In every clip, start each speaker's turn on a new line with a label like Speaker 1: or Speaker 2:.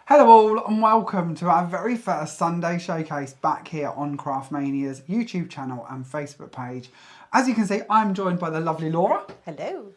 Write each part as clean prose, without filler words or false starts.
Speaker 1: Hello all and welcome to our very first Sunday showcase back here on Craftmania's YouTube channel and Facebook page. As you can see, I'm joined by the lovely Laura.
Speaker 2: Hello.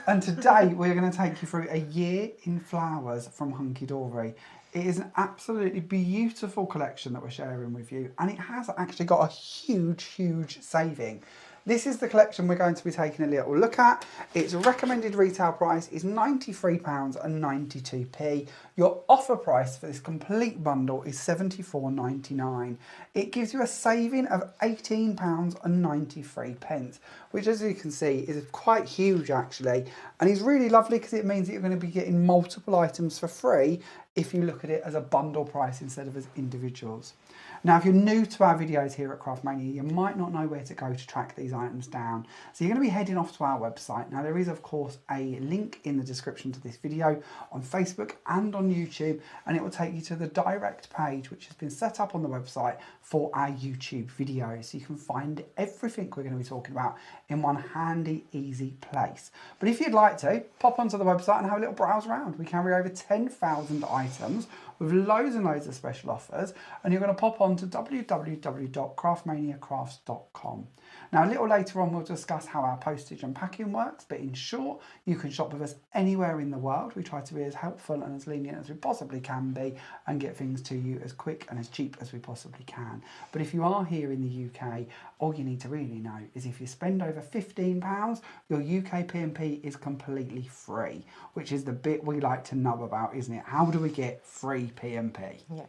Speaker 1: And today we're going to take you through a year in flowers from Hunkydory. It is an absolutely beautiful collection that we're sharing with you, and it has actually got a huge saving. This is the collection we're going to be taking a little look at. Its recommended retail price is £93.92. Your offer price for this complete bundle is £74.99. It gives you a saving of £18.93, which, as you can see, is quite huge actually, and is really lovely because it means that you're going to be getting multiple items for free if you look at it as a bundle price instead of as individuals. Now, if you're new to our videos here at Craftmania, you might not know where to go to track these items down. So you're going to be heading off to our website. Now, there is, of course, a link in the description to this video on Facebook and on YouTube, and it will take you to the direct page, which has been set up on the website for our YouTube videos. So you can find everything we're going to be talking about in one handy, easy place. But if you'd like to, pop onto the website and have a little browse around. We carry over 10,000 items with loads and loads of special offers, and you're going to pop on to www.craftmaniacrafts.com. Now, a little later on we'll discuss how our postage and packing works, but in short, you can shop with us anywhere in the world. We try to be as helpful and as lenient as we possibly can be and get things to you as quick and as cheap as we possibly can. But if you are here in the UK, all you need to really know is if you spend over £15, your UK P&P is completely free, which is the bit we like to know about, isn't it? How do we get free P&P?
Speaker 2: Yeah.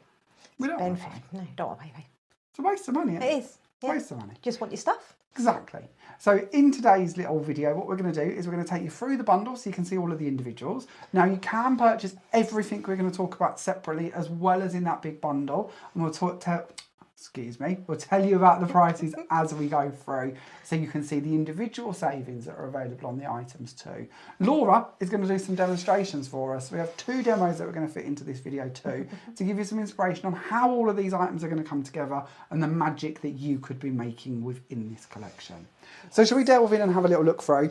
Speaker 1: We don't want to pay.
Speaker 2: No, don't want to pay.
Speaker 1: It's a waste of money, isn't it?
Speaker 2: It is. Yeah.
Speaker 1: Waste of money.
Speaker 2: Just want your stuff.
Speaker 1: Exactly. So in today's little video, what we're going to do is we're going to take you through the bundle so you can see all of the individuals. Now, you can purchase everything we're going to talk about separately as well as in that big bundle. And we'll we'll tell you about the prices as we go through so you can see the individual savings that are available on the items too. Laura is going to do some demonstrations for us. We have 2 demos that we're going to fit into this video too to give you some inspiration on how all of these items are going to come together and the magic that you could be making within this collection. So shall we delve in and have a little look through?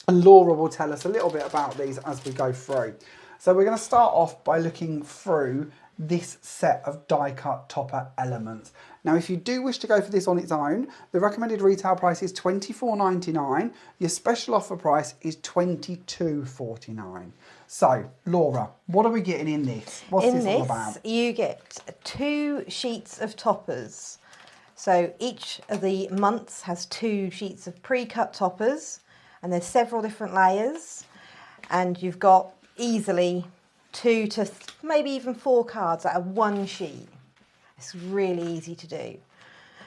Speaker 1: And Laura will tell us a little bit about these as we go through. So we're going to start off by looking through this set of die-cut topper elements. Now, if you do wish to go for this on its own, the recommended retail price is £24.99. Your special offer price is £22.49. So, Laura, what are we getting in this? What's this all about?
Speaker 2: In this, you get 2 sheets of toppers. So each of the months has 2 sheets of pre-cut toppers, and there's several different layers, and you've got easily 2 to maybe even 4 cards out of 1 sheet. It's really easy to do. And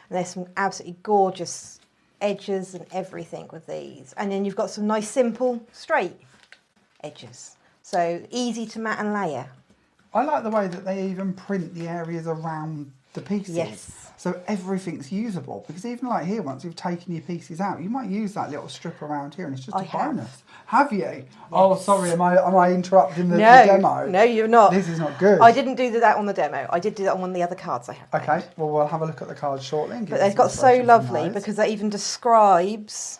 Speaker 2: there's some absolutely gorgeous edges and everything with these. And then you've got some nice simple straight edges. So easy to mat and layer.
Speaker 1: I like the way that they even print the areas around the pieces.
Speaker 2: Yes.
Speaker 1: So everything's usable, because even like here, once you've taken your pieces out, you might use that little strip around here and it's just a bonus. Have you? Yes. Oh, sorry, am I interrupting the demo?
Speaker 2: No, you're not.
Speaker 1: This is not good.
Speaker 2: I didn't do that on the demo. I did do that on one of the other cards I have.
Speaker 1: Okay, well, we'll have a look at the cards shortly.
Speaker 2: But they've got so lovely because that even describes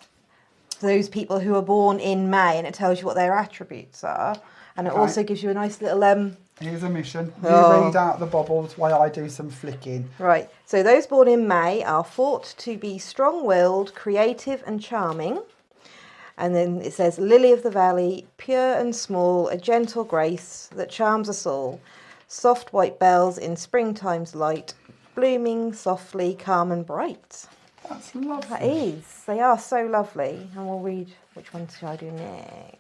Speaker 2: those people who are born in May, and it tells you what their attributes are. And it also gives you a nice little...
Speaker 1: Here's a mission. You read out the bubbles while I do some flicking.
Speaker 2: Right. So those born in May are thought to be strong-willed, creative and charming. And then it says, Lily of the Valley, pure and small, a gentle grace that charms us all. Soft white bells in springtime's light, blooming softly, calm and bright.
Speaker 1: That's lovely.
Speaker 2: That is. They are so lovely. And we'll read which one should I do next.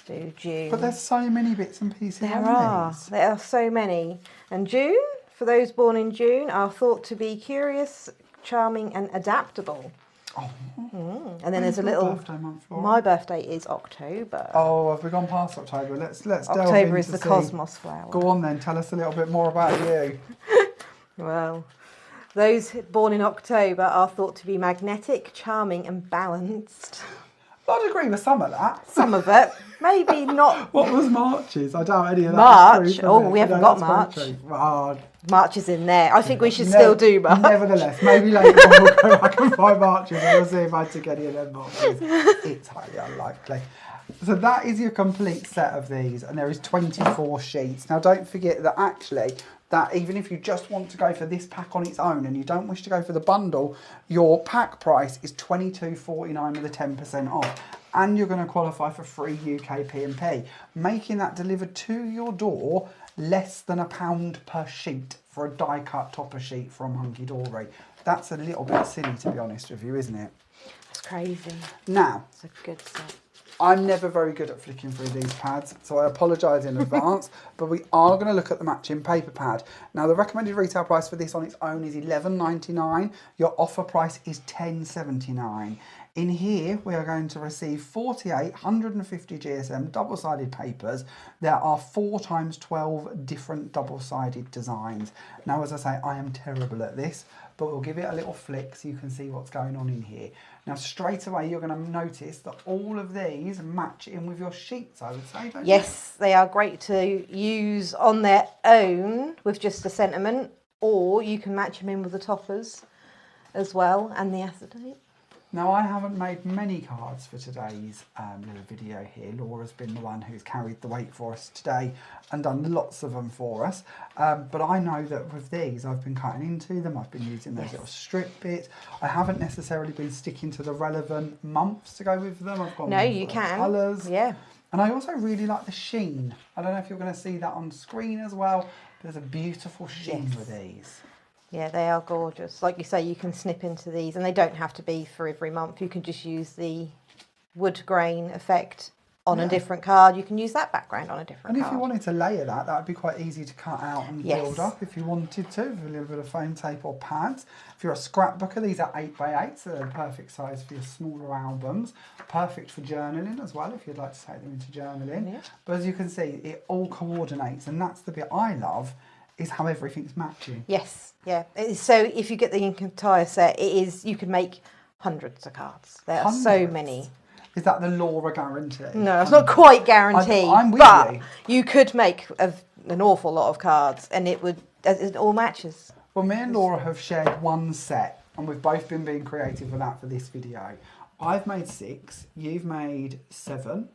Speaker 2: Do June.
Speaker 1: But there's so many bits and pieces.
Speaker 2: There are so many. And June, for those born in June, are thought to be curious, charming and adaptable.
Speaker 1: Oh.
Speaker 2: And then there's a little...
Speaker 1: Birthday month, Laura?
Speaker 2: My birthday is October.
Speaker 1: Oh, have we gone past October? Let's delve into
Speaker 2: October is the cosmos flower.
Speaker 1: Go on then, tell us a little bit more about you.
Speaker 2: Well, those born in October are thought to be magnetic, charming and balanced.
Speaker 1: I'd agree with some of that.
Speaker 2: Some of it. Maybe not.
Speaker 1: What was March's? I doubt any of that.
Speaker 2: March? We haven't got March.
Speaker 1: Oh,
Speaker 2: March is in there. I think we should still do March.
Speaker 1: Nevertheless, maybe later on we'll go back and find March's and we'll see if I took any of them boxes. It's highly unlikely. So that is your complete set of these, and there is 24 sheets. Now don't forget that actually, that even if you just want to go for this pack on its own and you don't wish to go for the bundle, your pack price is £22.49 with a 10% off. And you're going to qualify for free UK P&P, making that delivered to your door less than £1 per sheet for a die-cut topper sheet from Hunkydory. That's a little bit silly, to be honest with you, isn't it?
Speaker 2: That's crazy.
Speaker 1: Now,
Speaker 2: it's a good set.
Speaker 1: I'm never very good at flicking through these pads, so I apologise in advance, but we are going to look at the matching paper pad. Now, the recommended retail price for this on its own is £11.99. Your offer price is £10.79. In here, we are going to receive 48 150 GSM double-sided papers. There are 4 times 12 different double-sided designs. Now, as I say, I am terrible at this, but we'll give it a little flick so you can see what's going on in here. Now, straight away, you're going to notice that all of these match in with your sheets, I would say, don't you?
Speaker 2: Yes, they are great to use on their own with just the sentiment, or you can match them in with the toppers as well and the acetate.
Speaker 1: Now, I haven't made many cards for today's little video here. Laura's been the one who's carried the weight for us today and done lots of them for us. But I know that with these, I've been cutting into them. I've been using those little strip bits. I haven't necessarily been sticking to the relevant months to go with them. I've gone with colours.
Speaker 2: Yeah.
Speaker 1: And I also really like the sheen. I don't know if you're going to see that on screen as well. There's a beautiful sheen with these.
Speaker 2: Yeah, they are gorgeous. Like you say, you can snip into these, and they don't have to be for every month. You can just use the wood grain effect on a different card. You can use that background on a different card.
Speaker 1: And if you wanted to layer that, that would be quite easy to cut out and build up if you wanted to, with a little bit of foam tape or pads. If you're a scrapbooker, these are 8x8, so they're the perfect size for your smaller albums. Perfect for journaling as well, if you'd like to take them into journaling. Yeah. But as you can see, it all coordinates, and that's the bit I love, is how everything's matching.
Speaker 2: Yes, yeah. So if you get the entire set, you can make hundreds of cards. There are so many.
Speaker 1: Is that the Laura guarantee?
Speaker 2: No, it's not quite guaranteed.
Speaker 1: I'm with
Speaker 2: but
Speaker 1: you.
Speaker 2: You could make an awful lot of cards, and it all matches.
Speaker 1: Well, me and Laura have shared one set, and we've both been being creative with that for this video. I've made 6, you've made 7.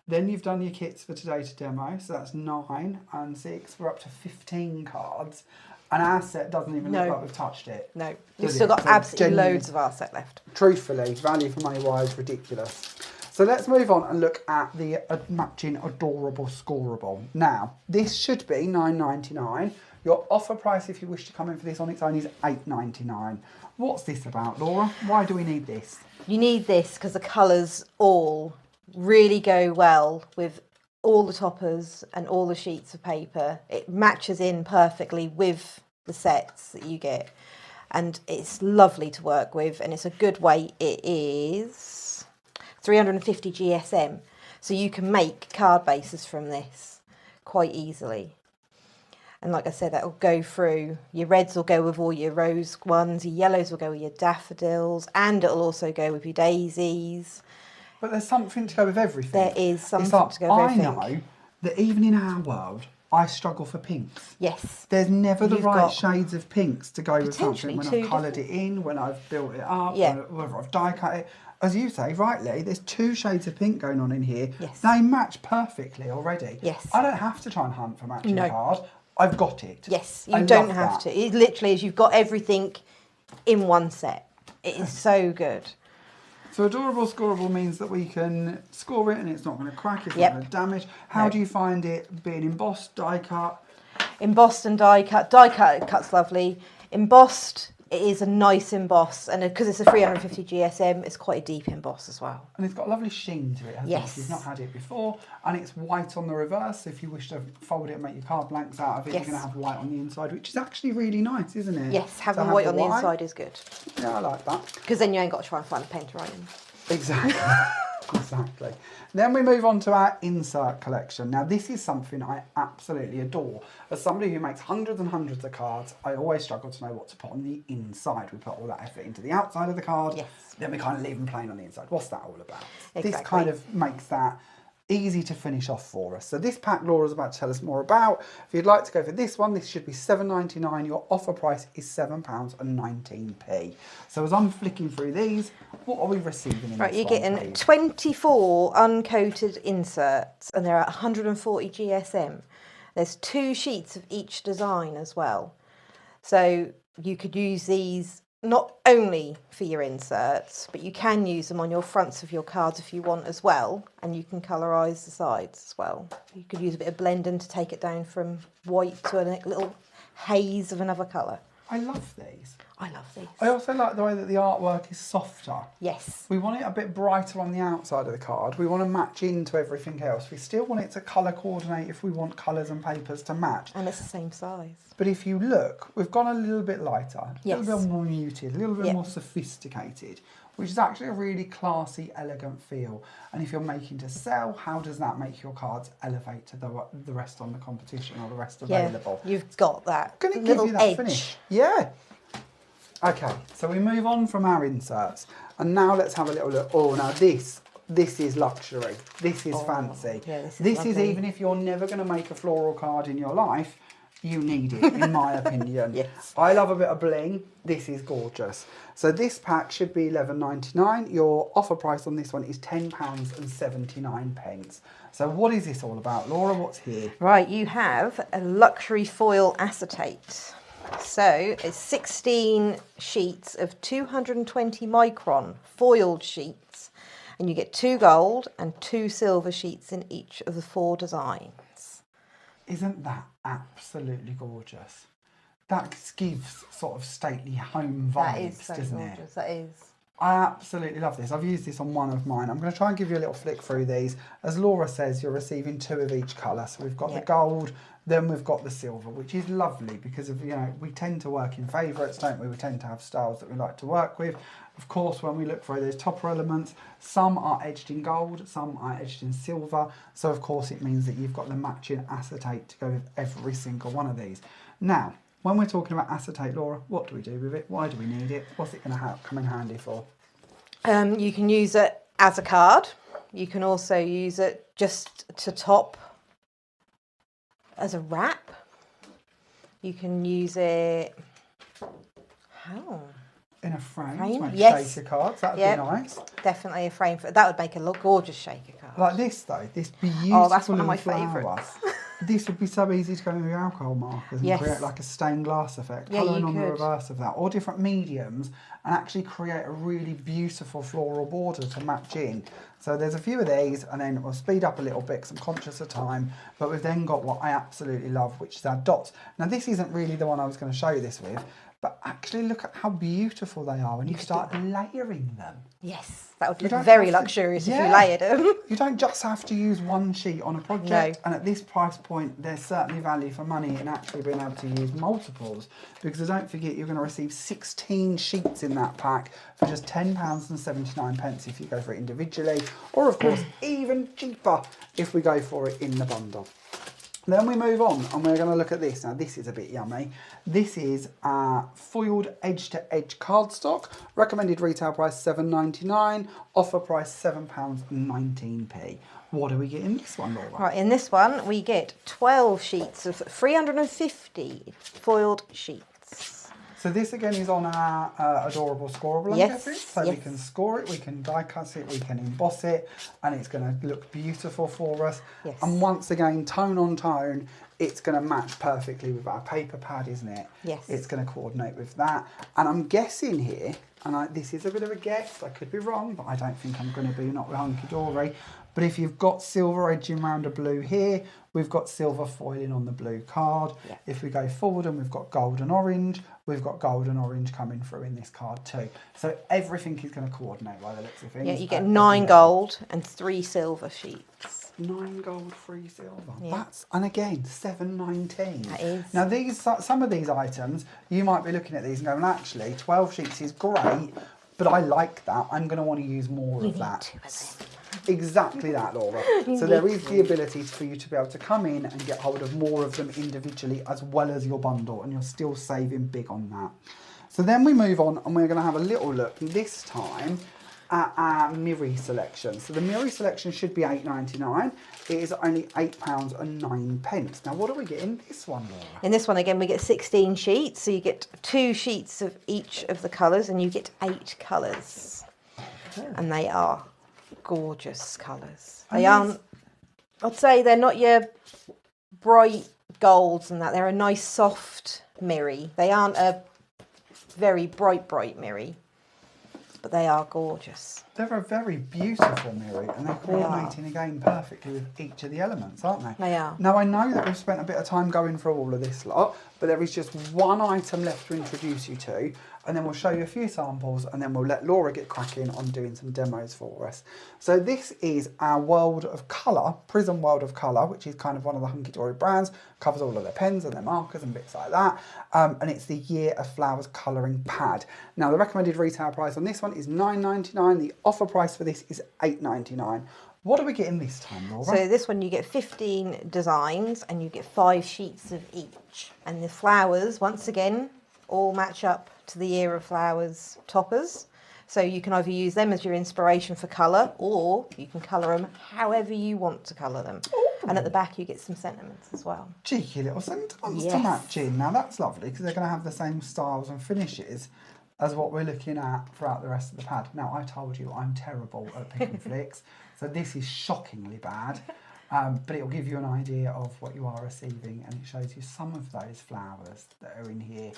Speaker 1: Then you've done your kits for today to demo, so that's 9 and 6. We're up to 15 cards, and our set doesn't even look like we've touched it.
Speaker 2: No, we've still got absolutely loads of our set left.
Speaker 1: Truthfully, value for money wise, ridiculous. So let's move on and look at the matching Adorable Scoreable. Now, this should be £9.99. Your offer price, if you wish to come in for this on its own, is £8.99. What's this about, Laura? Why do we need this?
Speaker 2: You need this because the colours all really go well with all the toppers and all the sheets of paper. It matches in perfectly with the sets that you get, and it's lovely to work with, and it's a good weight. It is 350 GSM, so you can make card bases from this quite easily. And like I said, that will go through, your reds will go with all your rose ones, your yellows will go with your daffodils, and it'll also go with your daisies.
Speaker 1: But there's something to go with everything.
Speaker 2: There is something to go with everything.
Speaker 1: I know that even in our world, I struggle for pinks.
Speaker 2: Yes.
Speaker 1: There's never the right shades of pinks to go with something when I've coloured it in, when I've built it up, whether I've die cut it. As you say, rightly, there's 2 shades of pink going on in here.
Speaker 2: Yes.
Speaker 1: They match perfectly already.
Speaker 2: Yes.
Speaker 1: I don't have to try and hunt for matching card. I've got it.
Speaker 2: Yes, you don't have to. It literally is, you've got everything in one set. It is so good.
Speaker 1: So Adorable Scoreable means that we can score it and it's not going to crack, it's not going to damage. How do you find it being embossed, die cut?
Speaker 2: Embossed and die cut. Die cut, it cuts lovely. Embossed, it is a nice emboss, and because it's a 350 GSM, it's quite a deep emboss as well.
Speaker 1: And it's got a lovely sheen to it, hasn't it? If you've not had it before, and it's white on the reverse, so if you wish to fold it and make your card blanks out of it, you're going to have white on the inside, which is actually really nice, isn't it?
Speaker 2: Yes, having white on the inside is good.
Speaker 1: Yeah, I like that.
Speaker 2: Because then you ain't got to try and find a pen to write in.
Speaker 1: Exactly. Exactly. Then we move on to our insert collection. Now this is something I absolutely adore. As somebody who makes hundreds and hundreds of cards, I always struggle to know what to put on the inside. We put all that effort into the outside of the card, then we kind of leave them plain on the inside. What's that all about? Exactly. This kind of makes that easy to finish off for us. So this pack Laura's about to tell us more about. If you'd like to go for this one, this should be £7.99. Your offer price is £7.19. So as I'm flicking through these, what are we receiving in
Speaker 2: Right,
Speaker 1: this
Speaker 2: you're
Speaker 1: one,
Speaker 2: getting
Speaker 1: please?
Speaker 2: 24 uncoated inserts, and they're at 140 GSM. There's 2 sheets of each design as well. So you could use these not only for your inserts, but you can use them on your fronts of your cards if you want as well, and you can colorise the sides as well. You could use a bit of blending to take it down from white to a little haze of another colour.
Speaker 1: I love these.
Speaker 2: I love these.
Speaker 1: I also like the way that the artwork is softer.
Speaker 2: Yes.
Speaker 1: We want it a bit brighter on the outside of the card. We want to match into everything else. We still want it to colour coordinate if we want colours and papers to match.
Speaker 2: And it's the same size.
Speaker 1: But if you look, we've gone a little bit lighter,
Speaker 2: Yes.
Speaker 1: a little bit more muted, a little bit
Speaker 2: Yeah.
Speaker 1: more sophisticated, which is actually a really classy, elegant feel. And if you're making to sell, how does that make your cards elevate to the rest on the competition or the rest available?
Speaker 2: Yeah, you've got that
Speaker 1: Going to give
Speaker 2: little
Speaker 1: you that
Speaker 2: edge.
Speaker 1: finish. Yeah. Okay, so we move on from our inserts, and now let's have a little look. Oh, now this is luxury. This is fancy.
Speaker 2: Yeah, this is
Speaker 1: this is
Speaker 2: lovely.
Speaker 1: even if you're never going to make a floral card in your life, you need it, in my opinion.
Speaker 2: Yes.
Speaker 1: I love a bit of bling. This is gorgeous. So this pack should be £11.99. Your offer price on this one is £10.79. So what is this all about, Laura? What's here?
Speaker 2: Right, you have a luxury foil acetate. So it's 16 sheets of 220 micron foiled sheets, and you get 2 gold and 2 silver sheets in each of the 4 designs.
Speaker 1: Isn't that absolutely gorgeous? That gives sort of stately home vibes,
Speaker 2: That is so
Speaker 1: doesn't
Speaker 2: gorgeous,
Speaker 1: it?
Speaker 2: that is.
Speaker 1: I absolutely love this. I've used this on one of mine. I'm going to try and give you a little flick through these. As Laura says, you're receiving 2 of each colour. So we've got the gold, then we've got the silver, which is lovely because of, you know, we tend to work in favourites, don't we? We tend to have styles that we like to work with. Of course, when we look for those topper elements, some are edged in gold, some are edged in silver. So of course it means that you've got the matching acetate to go with every single one of these. Now, when we're talking about acetate, Laura, what do we do with it? Why do we need it? What's it going to come in handy for?
Speaker 2: You can use it as a card. You can also use it just to top as a wrap. You can use it... How?
Speaker 1: In a frame,
Speaker 2: Frame?
Speaker 1: to make
Speaker 2: Yes.
Speaker 1: shaker cards, that would
Speaker 2: Yep.
Speaker 1: be nice.
Speaker 2: Definitely a frame. That would make a gorgeous shaker card.
Speaker 1: Like this though, this beautiful
Speaker 2: Oh, that's one of
Speaker 1: little
Speaker 2: my
Speaker 1: flower.
Speaker 2: favourites.
Speaker 1: This would be so easy to go in with alcohol markers and
Speaker 2: Yes.
Speaker 1: create like a stained glass effect,
Speaker 2: Yeah,
Speaker 1: colouring
Speaker 2: you
Speaker 1: on the
Speaker 2: could.
Speaker 1: reverse of that, or different mediums, and actually create a really beautiful floral border to match in. So there's a few of these, and then we'll speed up a little bit because I'm conscious of time, but we've then got what I absolutely love, which is our dots. Now this isn't really the one I was going to show you this with, but actually look at how beautiful they are when you start layering them.
Speaker 2: Yes, that would
Speaker 1: You
Speaker 2: look
Speaker 1: don't
Speaker 2: very
Speaker 1: have to-
Speaker 2: luxurious if
Speaker 1: Yeah.
Speaker 2: you layered them.
Speaker 1: You don't just have to use one sheet on a project, and at this price point there's certainly value for money in actually being able to use multiples, because don't forget you're going to receive 16 sheets in that pack for just £10.79 if you go for it individually, or of course even cheaper if we go for it in the bundle. Then we move on and we're going to look at this. Now this is a bit yummy. This is foiled edge-to-edge cardstock. Recommended retail price £7.99. Offer price £7.19. What do we get in this one, Laura?
Speaker 2: Right, in this one we get 12 sheets of 350 foiled sheets.
Speaker 1: So this again is on our adorable scoreable, I'm
Speaker 2: Yes,
Speaker 1: guessing. So we
Speaker 2: yes.
Speaker 1: can score it, we can die cut it, we can emboss it, and it's going to look beautiful for us.
Speaker 2: Yes.
Speaker 1: And once again, tone on tone, it's going to match perfectly with our paper pad, isn't it?
Speaker 2: Yes.
Speaker 1: It's going to coordinate with that. And I'm guessing here, and this is a bit of a guess, I could be wrong, but I don't think I'm going to be, not with Hunkydory. But if you've got silver edging around a blue here, we've got silver foiling on the blue card.
Speaker 2: Yeah.
Speaker 1: If we go forward and we've got gold and orange, we've got gold and orange coming through in this card too. So everything is going to coordinate by the looks of things.
Speaker 2: Yeah, you get
Speaker 1: at
Speaker 2: 9
Speaker 1: every
Speaker 2: gold and 3 silver sheets.
Speaker 1: 9 gold, 3 silver.
Speaker 2: Yeah.
Speaker 1: That's, and again, £7.19.
Speaker 2: That is.
Speaker 1: Now some of these items, you might be looking at these and going, well, actually, 12 sheets is great, but I like that. I'm going to want to use more of that. Exactly that, Laura. So there is the ability for you to be able to come in and get hold of more of them individually as well as your bundle, and you're still saving big on that. So then we move on and we're going to have a little look this time at our Miri selection. So the Miri selection should be £8.99. It is only £8.09. Now, what do we get in this one, Laura?
Speaker 2: In this one, again, we get 16 sheets. So you get 2 sheets of each of the colours, and you get 8 colours. And they are gorgeous colours. They aren't, I'd say they're not your bright golds and that. They're a nice soft Miri. They aren't a very bright Miri, but they are gorgeous.
Speaker 1: They're a very beautiful Miri, and they're coordinating again perfectly with each of the elements, aren't they?
Speaker 2: They are.
Speaker 1: Now, I know that we've spent a bit of time going through all of this lot, but there is just one item left to introduce you to, and then we'll show you a few samples, and then we'll let Laura get cracking on doing some demos for us. So this is our World of Colour, Prism World of Colour, which is kind of one of the Hunkydory brands, covers all of their pens and their markers and bits like that, and it's the Year of Flowers colouring pad. Now, the recommended retail price on this one is £9.99. The offer price for this is £8.99. What are we getting this time, Laura?
Speaker 2: So this one you get 15 designs and you get 5 sheets of each. And the flowers, once again, all match up to the Year of Flowers toppers. So you can either use them as your inspiration for colour, or you can colour them however you want to colour them. Ooh. And at the back you get some sentiments as well.
Speaker 1: Cheeky little sentiments to match in. Now that's lovely, because they're going to have the same styles and finishes as what we're looking at throughout the rest of the pad. Now, I told you I'm terrible at pick and flicks, so this is shockingly bad, but it'll give you an idea of what you are receiving, and it shows you some of those flowers that are in here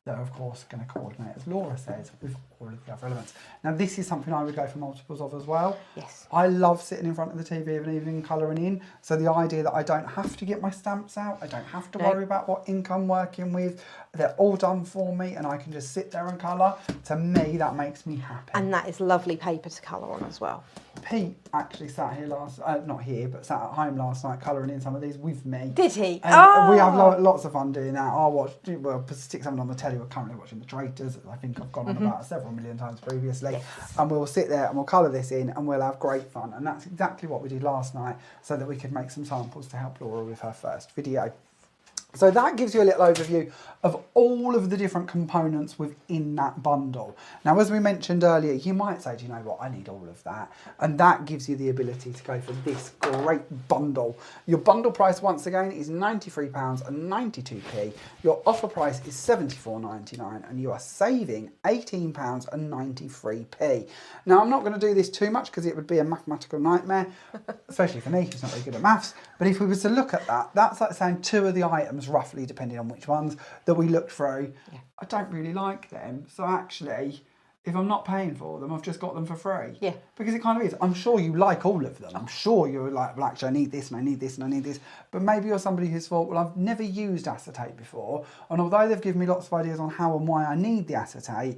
Speaker 1: that are, of course, going to coordinate, as Laura says, with all of the other elements. Now, this is something I would go for multiples of as well.
Speaker 2: Yes.
Speaker 1: I love sitting in front of the TV of an evening colouring in, so the idea that I don't have to get my stamps out, I don't have to worry about what ink I'm working with, they're all done for me and I can just sit there and colour, to me that makes me happy.
Speaker 2: And that is lovely paper to colour on as well.
Speaker 1: Pete actually sat here not here, but sat at home last night colouring in some of these with me.
Speaker 2: Did he?
Speaker 1: And we have lots of fun doing that. We'll stick something on the telly. We're currently watching The Traitors, I think I've gone on about several million times previously. Yes. And we'll sit there and we'll colour this in and we'll have great fun. And that's exactly what we did last night, so that we could make some samples to help Laura with her first video. So that gives you a little overview of all of the different components within that bundle. Now, as we mentioned earlier, you might say, do you know what, I need all of that. And that gives you the ability to go for this great bundle. Your bundle price, once again, is £93.92. Your offer price is £74.99, and you are saving £18.93. Now, I'm not going to do this too much because it would be a mathematical nightmare, especially for me, who's not very good at maths. But if we were to look at that, that's like saying 2 of the items, roughly, depending on which ones, that we looked through, I don't really like them. So actually, if I'm not paying for them, I've just got them for free. Yeah. Because it kind of is. I'm sure you like all of them. I'm sure you're like, well, actually, I need this and I need this and I need this. But maybe you're somebody who's thought, well, I've never used acetate before. And although they've given me lots of ideas on how and why I need the acetate,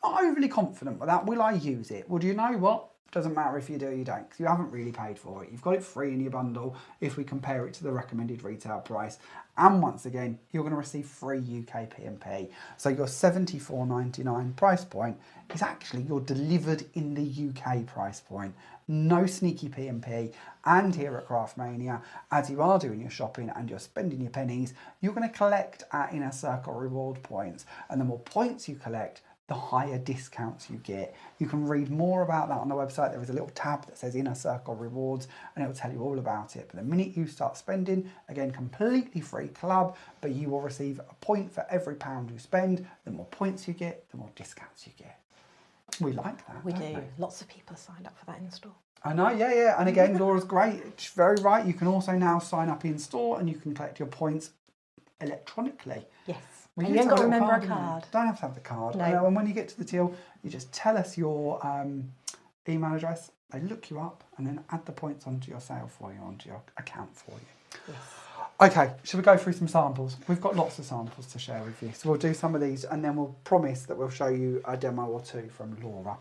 Speaker 1: I'm not overly confident with that. Will I use it? Well, do you know what? Doesn't matter if you do or you don't, because you haven't really paid for it. You've got it free in your bundle if we compare it to the recommended retail price. And once again, you're going to receive free UK P&P. So your £74.99 price point is actually your delivered in the UK price point. No sneaky P&P. And here at Craftmania, as you are doing your shopping and you're spending your pennies, you're going to collect our Inner Circle reward points. And the more points you collect, the higher discounts you get. You can read more about that on the website. There is a little tab that says Inner Circle Rewards, and it will tell you all about it. But the minute you start spending, again, completely free club, but you will receive a point for every £1 you spend. The more points you get, the more discounts you get. We like that.
Speaker 2: We do. Lots of people have signed up for that in store.
Speaker 1: I know, yeah. And again, Laura's great. She's very right. You can also now sign up in store and you can collect your points electronically. Yes.
Speaker 2: And you haven't got to remember a card.
Speaker 1: Don't have to have the card.
Speaker 2: No.
Speaker 1: And when you get to the till, you just tell us your email address. They look you up and then add the points onto your sale for you, onto your account for you. Yes. Okay, should we go through some samples? We've got lots of samples to share with you. So we'll do some of these and then we'll promise that we'll show you a demo or two from Laura.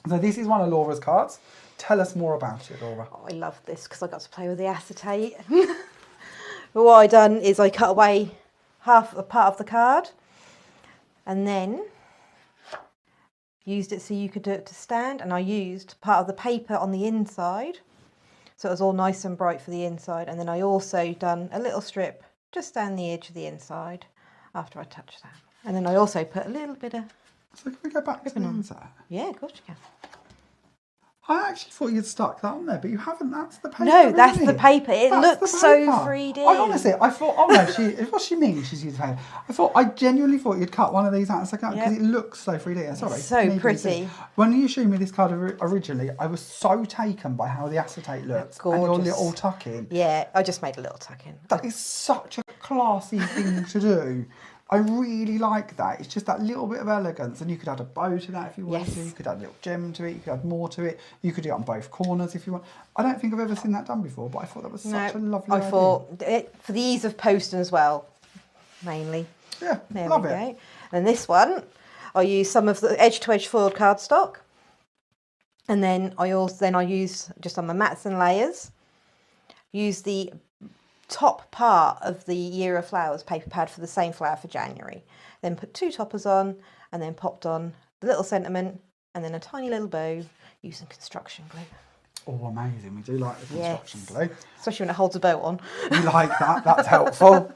Speaker 1: So this is one of Laura's cards. Tell us more about it, Laura.
Speaker 2: Oh, I love this because I got to play with the acetate. But what I done is I cut away half a part of the card and then used it so you could do it to stand, and I used part of the paper on the inside so it was all nice and bright for the inside, and then I also done a little strip just down the edge of the inside after I touched that, and then I also put a little bit of
Speaker 1: so can we go back to the inside?
Speaker 2: Yeah, of course you can.
Speaker 1: I actually thought you'd stuck that on there, but you haven't. That's the paper.
Speaker 2: No, that's
Speaker 1: isn't
Speaker 2: the
Speaker 1: it?
Speaker 2: paper. It
Speaker 1: That's
Speaker 2: looks
Speaker 1: the
Speaker 2: so
Speaker 1: paper.
Speaker 2: 3D.
Speaker 1: I thought, oh no, what she means, she's used paper. I genuinely thought you'd cut one of these out and stick it out because it looks so 3D. Sorry.
Speaker 2: It's so pretty.
Speaker 1: When you showed me this card originally, I was so taken by how the acetate looks and your little tuck in.
Speaker 2: Yeah, I just made a little tuck in.
Speaker 1: That is such a classy thing to do. I really like that. It's just that little bit of elegance, and you could add a bow to that if you wanted to. You could add a little gem to it. You could add more to it. You could do it on both corners if you want. I don't think I've ever seen that done before, but I thought that was such a lovely idea.
Speaker 2: I thought for the ease of posting as well, mainly.
Speaker 1: Yeah,
Speaker 2: there
Speaker 1: love
Speaker 2: we
Speaker 1: it.
Speaker 2: go. And this one, I use some of the edge-to-edge foiled cardstock, and then I use just on my mats and layers. Use the top part of the Year of Flowers paper pad for the same flower for January. Then put 2 toppers on and then popped on the little sentiment and then a tiny little bow using construction glue.
Speaker 1: Oh, amazing. We do like the construction glue.
Speaker 2: Especially when it holds a bow on.
Speaker 1: We like that. That's helpful.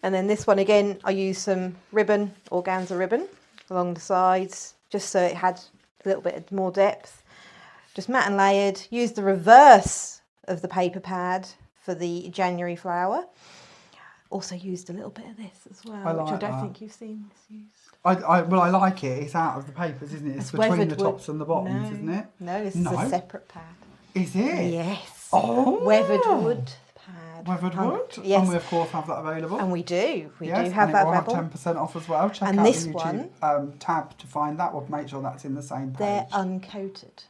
Speaker 2: And then this one again, I use some ribbon, organza ribbon, along the sides, just so it had a little bit more depth. Just matte and layered. Use the reverse of the paper pad for the January flower. Also used a little bit of this as well, which I don't think you've seen this used.
Speaker 1: Well, I like it. It's out of the papers, isn't it? It's between the tops and the bottoms, isn't it?
Speaker 2: No, this is a separate pad.
Speaker 1: Is it?
Speaker 2: Yes.
Speaker 1: Oh.
Speaker 2: Weathered wood pad.
Speaker 1: Weathered wood?
Speaker 2: Yes.
Speaker 1: And we, of course, have that available.
Speaker 2: And we do. We do
Speaker 1: and
Speaker 2: have that
Speaker 1: will
Speaker 2: available.
Speaker 1: have 10% off as well. Check
Speaker 2: and
Speaker 1: out
Speaker 2: this
Speaker 1: the YouTube tab to find that. We'll make sure that's in the same page.
Speaker 2: They're uncoated.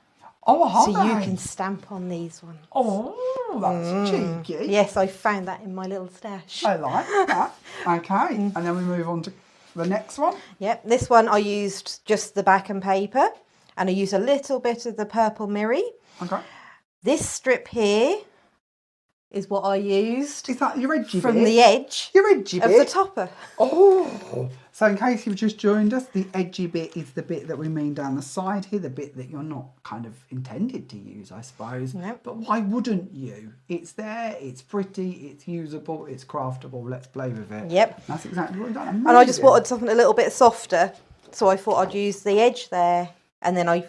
Speaker 1: Oh, are
Speaker 2: so
Speaker 1: they?
Speaker 2: you can stamp on these ones.
Speaker 1: Oh, that's cheeky.
Speaker 2: Yes, I found that in my little stash.
Speaker 1: I like that. Okay, and then we move on to the next one.
Speaker 2: Yep, this one I used just the back and paper, and I used a little bit of the purple mirri.
Speaker 1: Okay.
Speaker 2: This strip here is what I used.
Speaker 1: Is that your edgy
Speaker 2: from
Speaker 1: bit?
Speaker 2: The edge
Speaker 1: your edgy
Speaker 2: of
Speaker 1: bit?
Speaker 2: the topper.
Speaker 1: Oh, so in case you've just joined us, the edgy bit is the bit that we mean down the side here, the bit that you're not kind of intended to use, I suppose.
Speaker 2: Nope.
Speaker 1: But why wouldn't you? It's there, it's pretty, it's usable, it's craftable, let's play with it.
Speaker 2: Yep.
Speaker 1: That's exactly what we've done. Amazing.
Speaker 2: And I just wanted something a little bit softer, so I thought I'd use the edge there, and then I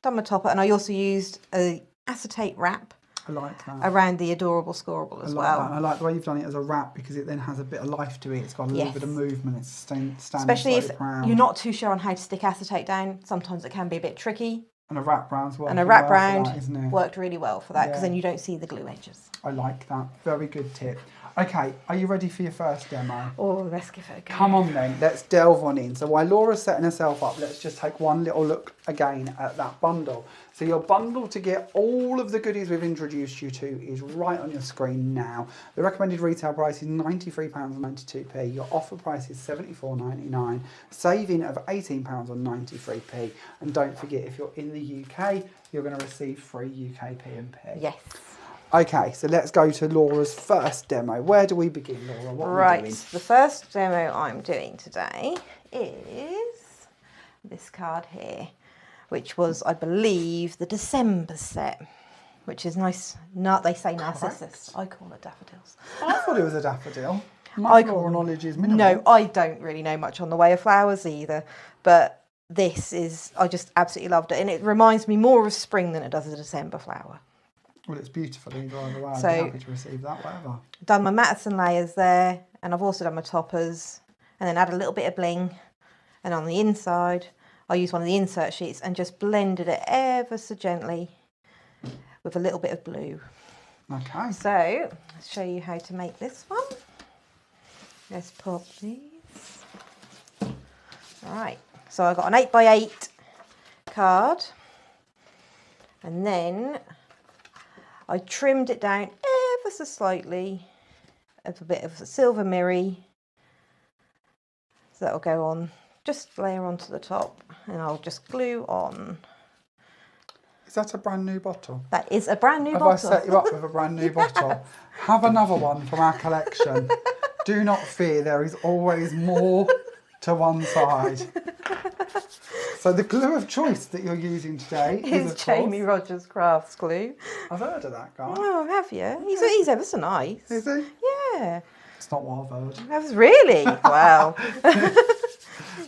Speaker 2: done my topper, and I also used a acetate wrap.
Speaker 1: I like that.
Speaker 2: Around the adorable scoreable as well.
Speaker 1: That. I like the way you've done it as a wrap because it then has a bit of life to it. It's got a little bit of movement. It's standing
Speaker 2: especially if
Speaker 1: proud.
Speaker 2: you're not too sure on how to stick acetate down. Sometimes it can be a bit tricky.
Speaker 1: And a wrap round's working
Speaker 2: and a wrap
Speaker 1: well
Speaker 2: round
Speaker 1: for that, isn't it?
Speaker 2: worked really well for that because then you don't see the glue edges.
Speaker 1: I like that. Very good tip. Okay, are you ready for your first demo?
Speaker 2: Oh, let's give it a go.
Speaker 1: Come on then, let's delve on in. So while Laura's setting herself up, let's just take one little look again at that bundle. So your bundle to get all of the goodies we've introduced you to is right on your screen now. The recommended retail price is £93.92. Your offer price is £74.99. Saving of £18.93. And don't forget, if you're in the UK, you're going to receive free UK P&P.
Speaker 2: Yes.
Speaker 1: Okay, so let's go to Laura's first demo. Where do we begin, Laura? What are we doing?
Speaker 2: The first demo I'm doing today is this card here, which was, I believe, the December set, which is nice. They say narcissus. I call it daffodils.
Speaker 1: I thought it was a daffodil. My floral knowledge is minimal.
Speaker 2: No, I don't really know much on the way of flowers either, but this is, I just absolutely loved it, and it reminds me more of spring than it does a December flower.
Speaker 1: Well, it's beautiful either way.
Speaker 2: So,
Speaker 1: I'd be happy to receive that, whatever.
Speaker 2: Done my mats and layers there, and I've also done my toppers, and then add a little bit of bling. And on the inside, I used one of the insert sheets and just blended it ever so gently with a little bit of blue.
Speaker 1: Okay.
Speaker 2: So, let's show you how to make this one. Let's pop these. All right, so I've got an 8x8 card, and then I trimmed it down ever so slightly with a bit of silver mirri. So that'll go on, just layer onto the top, and I'll just glue on.
Speaker 1: Is that a brand new bottle?
Speaker 2: That is a brand new bottle.
Speaker 1: Have I set you up with a brand new bottle? Have another one from our collection. Do not fear, there is always more to one side. So the glue of choice that you're using today is of
Speaker 2: Jamie Rogers Crafts glue.
Speaker 1: I've heard of that guy.
Speaker 2: Oh, have you? He's ever so nice.
Speaker 1: Is he?
Speaker 2: Yeah.
Speaker 1: It's not what I've heard.
Speaker 2: That was really? Wow.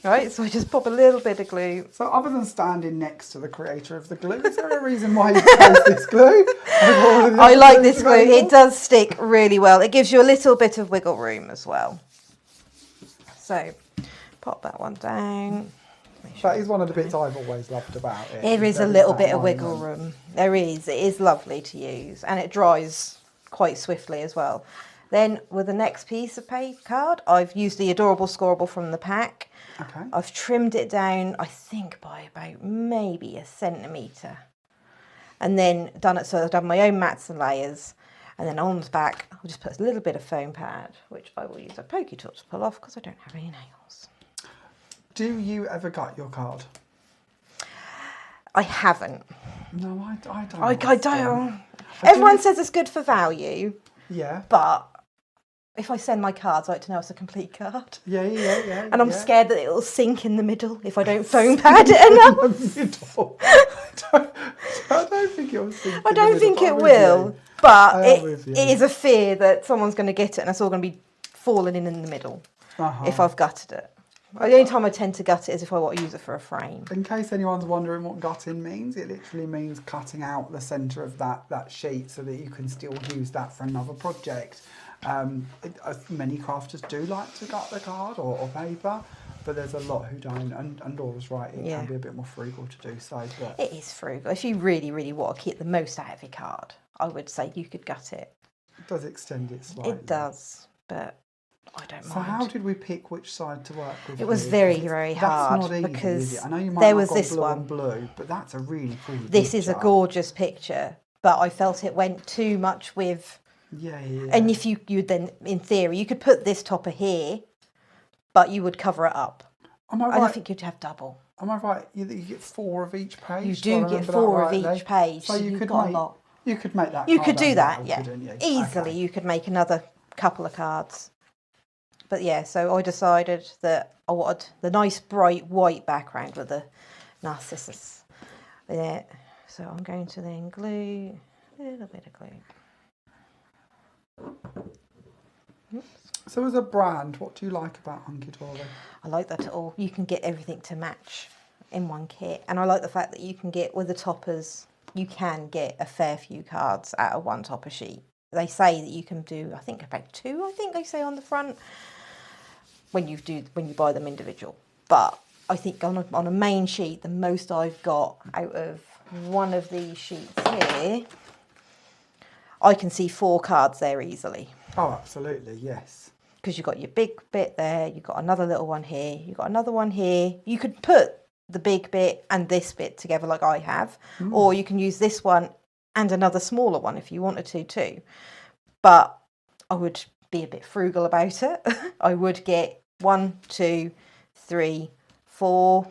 Speaker 2: Right, so I just pop a little bit of glue.
Speaker 1: So other than standing next to the creator of the glue, is there a reason why you chose this glue?
Speaker 2: I like this glue. It does stick really well. It gives you a little bit of wiggle room as well. So pop that one down.
Speaker 1: That is one of the bits I've always loved about it.
Speaker 2: There is a little bit of wiggle room. There is. It is lovely to use, and it dries quite swiftly as well. Then with the next piece of card, I've used the Adorable Scoreable from the pack.
Speaker 1: Okay.
Speaker 2: I've trimmed it down, I think, by about maybe a centimetre. And then done it so I've done my own mats and layers. And then on the back, I'll just put a little bit of foam pad, which I will use a pokey tool to pull off because I don't have any nails.
Speaker 1: Do you ever gut your card?
Speaker 2: I haven't.
Speaker 1: No, I don't.
Speaker 2: I don't. Everyone says it's good for value.
Speaker 1: Yeah.
Speaker 2: But if I send my cards, I like to know it's a complete card.
Speaker 1: Yeah.
Speaker 2: And I'm scared that it'll sink in the middle if I don't foam pad it enough.
Speaker 1: I don't think it'll sink.
Speaker 2: I don't think it will. But it is a fear that someone's going to get it and it's all going to be falling in the middle if I've gutted it. The only time I tend to gut it is if I want to use it for a frame.
Speaker 1: In case anyone's wondering what gutting means, it literally means cutting out the centre of that sheet so that you can still use that for another project. Many crafters do like to gut the card or paper, but there's a lot who don't, and Laura's right, it can be a bit more frugal to do so. But
Speaker 2: it is frugal. If you really, really want to keep the most out of your card, I would say you could gut it.
Speaker 1: It does extend it slightly.
Speaker 2: It does, but I don't mind.
Speaker 1: So how did we pick which side to work with?
Speaker 2: It was very, very hard.
Speaker 1: That's not easy,
Speaker 2: because
Speaker 1: is it? I know you might
Speaker 2: there
Speaker 1: have
Speaker 2: was
Speaker 1: got
Speaker 2: this
Speaker 1: blue
Speaker 2: one.
Speaker 1: and blue, but that's a really pretty
Speaker 2: This is a gorgeous picture, but I felt it went too much with...
Speaker 1: Yeah.
Speaker 2: And if you then, in theory, you could put this topper here, but you would cover it up.
Speaker 1: Am I right?
Speaker 2: And I think you'd have double.
Speaker 1: Am I right? You get 4 of each page?
Speaker 2: You do get 4 of each page, so
Speaker 1: you
Speaker 2: you've
Speaker 1: could
Speaker 2: got
Speaker 1: make,
Speaker 2: a lot.
Speaker 1: You could make that.
Speaker 2: You could do that,
Speaker 1: well,
Speaker 2: yeah.
Speaker 1: You?
Speaker 2: Easily, you could make another couple of cards. But yeah, so I decided that I wanted the nice bright white background with the narcissus in it. So I'm going to then glue a little bit of glue. Oops.
Speaker 1: So as a brand, what do you like about Hunkydory?
Speaker 2: I like that you can get everything to match in one kit. And I like the fact that you can get, with the toppers, you can get a fair few cards out of one topper sheet. They say that you can do, I think about 2, I think they say on the front, when you buy them individual. But I think on a main sheet, the most I've got out of one of these sheets here, I can see 4 cards there easily.
Speaker 1: Oh, absolutely, yes.
Speaker 2: Because you've got your big bit there, you've got another little one here, you've got another one here. You could put the big bit and this bit together like I have, or you can use this one and another smaller one if you wanted to too. But I would be a bit frugal about it. I would get 1, 2, 3, 4,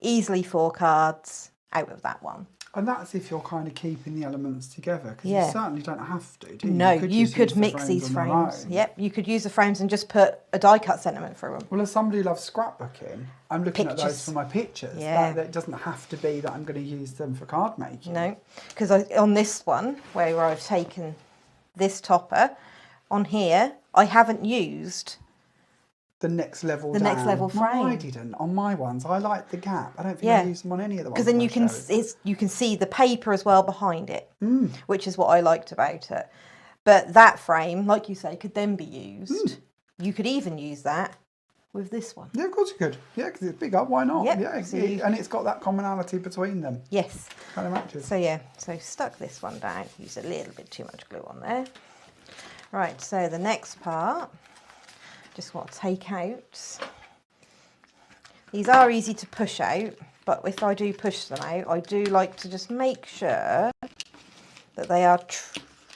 Speaker 2: easily 4 cards out of that one.
Speaker 1: And that's if you're kind of keeping the elements together, because you certainly don't have to, do you?
Speaker 2: No, you could mix these frames. Yep, you could use the frames and just put a die cut sentiment through them.
Speaker 1: Well, as somebody who loves scrapbooking, I'm looking at those for my pictures.
Speaker 2: Yeah.
Speaker 1: That it doesn't have to be that I'm going to use them for card making.
Speaker 2: No, because on this one, where I've taken this topper, on here, I haven't used...
Speaker 1: The next level
Speaker 2: frame.
Speaker 1: No, I didn't. On my ones, I like the gap. I don't think I use them on any of the ones.
Speaker 2: Because then you can see the paper as well behind it, which is what I liked about it. But that frame, like you say, could then be used. You could even use that with this one.
Speaker 1: Yeah, of course you could. Yeah, because it's bigger. Why not?
Speaker 2: Yep.
Speaker 1: Yeah, and it's got that commonality between them.
Speaker 2: Yes.
Speaker 1: Kind of matches.
Speaker 2: So yeah, so stuck this one down. Used a little bit too much glue on there. Right. So the next part. Just want to take out. These are easy to push out, but if I do push them out, I do like to just make sure that they are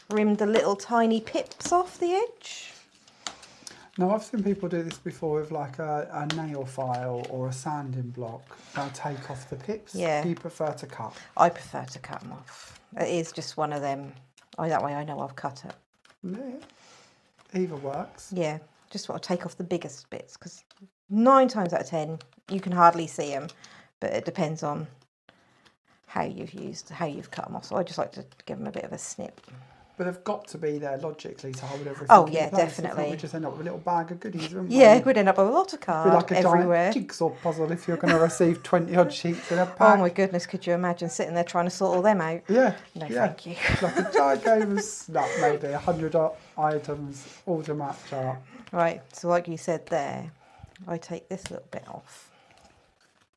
Speaker 2: trimmed the little tiny pips off the edge.
Speaker 1: Now, I've seen people do this before with like a nail file or a sanding block. They'll take off the pips.
Speaker 2: Yeah.
Speaker 1: Do you prefer to cut?
Speaker 2: I prefer to cut them off. It is just one of them. That way I know I've cut it.
Speaker 1: Yeah. Either works.
Speaker 2: Yeah. Just want to take off the biggest bits because 9 times out of 10 you can hardly see them, but it depends on how you've cut them off. So I just like to give them a bit of a snip.
Speaker 1: But they've got to be there logically to hold everything
Speaker 2: Oh
Speaker 1: in
Speaker 2: yeah,
Speaker 1: place.
Speaker 2: definitely.
Speaker 1: If not, we just end up with a little bag of goodies, wouldn't we?
Speaker 2: Yeah, we'd end up with a lot of
Speaker 1: It'd be
Speaker 2: cards
Speaker 1: like a
Speaker 2: everywhere.
Speaker 1: giant jigsaw puzzle if you're going to receive 20 odd sheets in a pack.
Speaker 2: Oh my goodness, could you imagine sitting there trying to sort all them out?
Speaker 1: Yeah.
Speaker 2: No,
Speaker 1: yeah.
Speaker 2: thank you.
Speaker 1: Like a giant game of Snap, maybe 100 items all to match up.
Speaker 2: Right, so like you said there, I take this little bit off.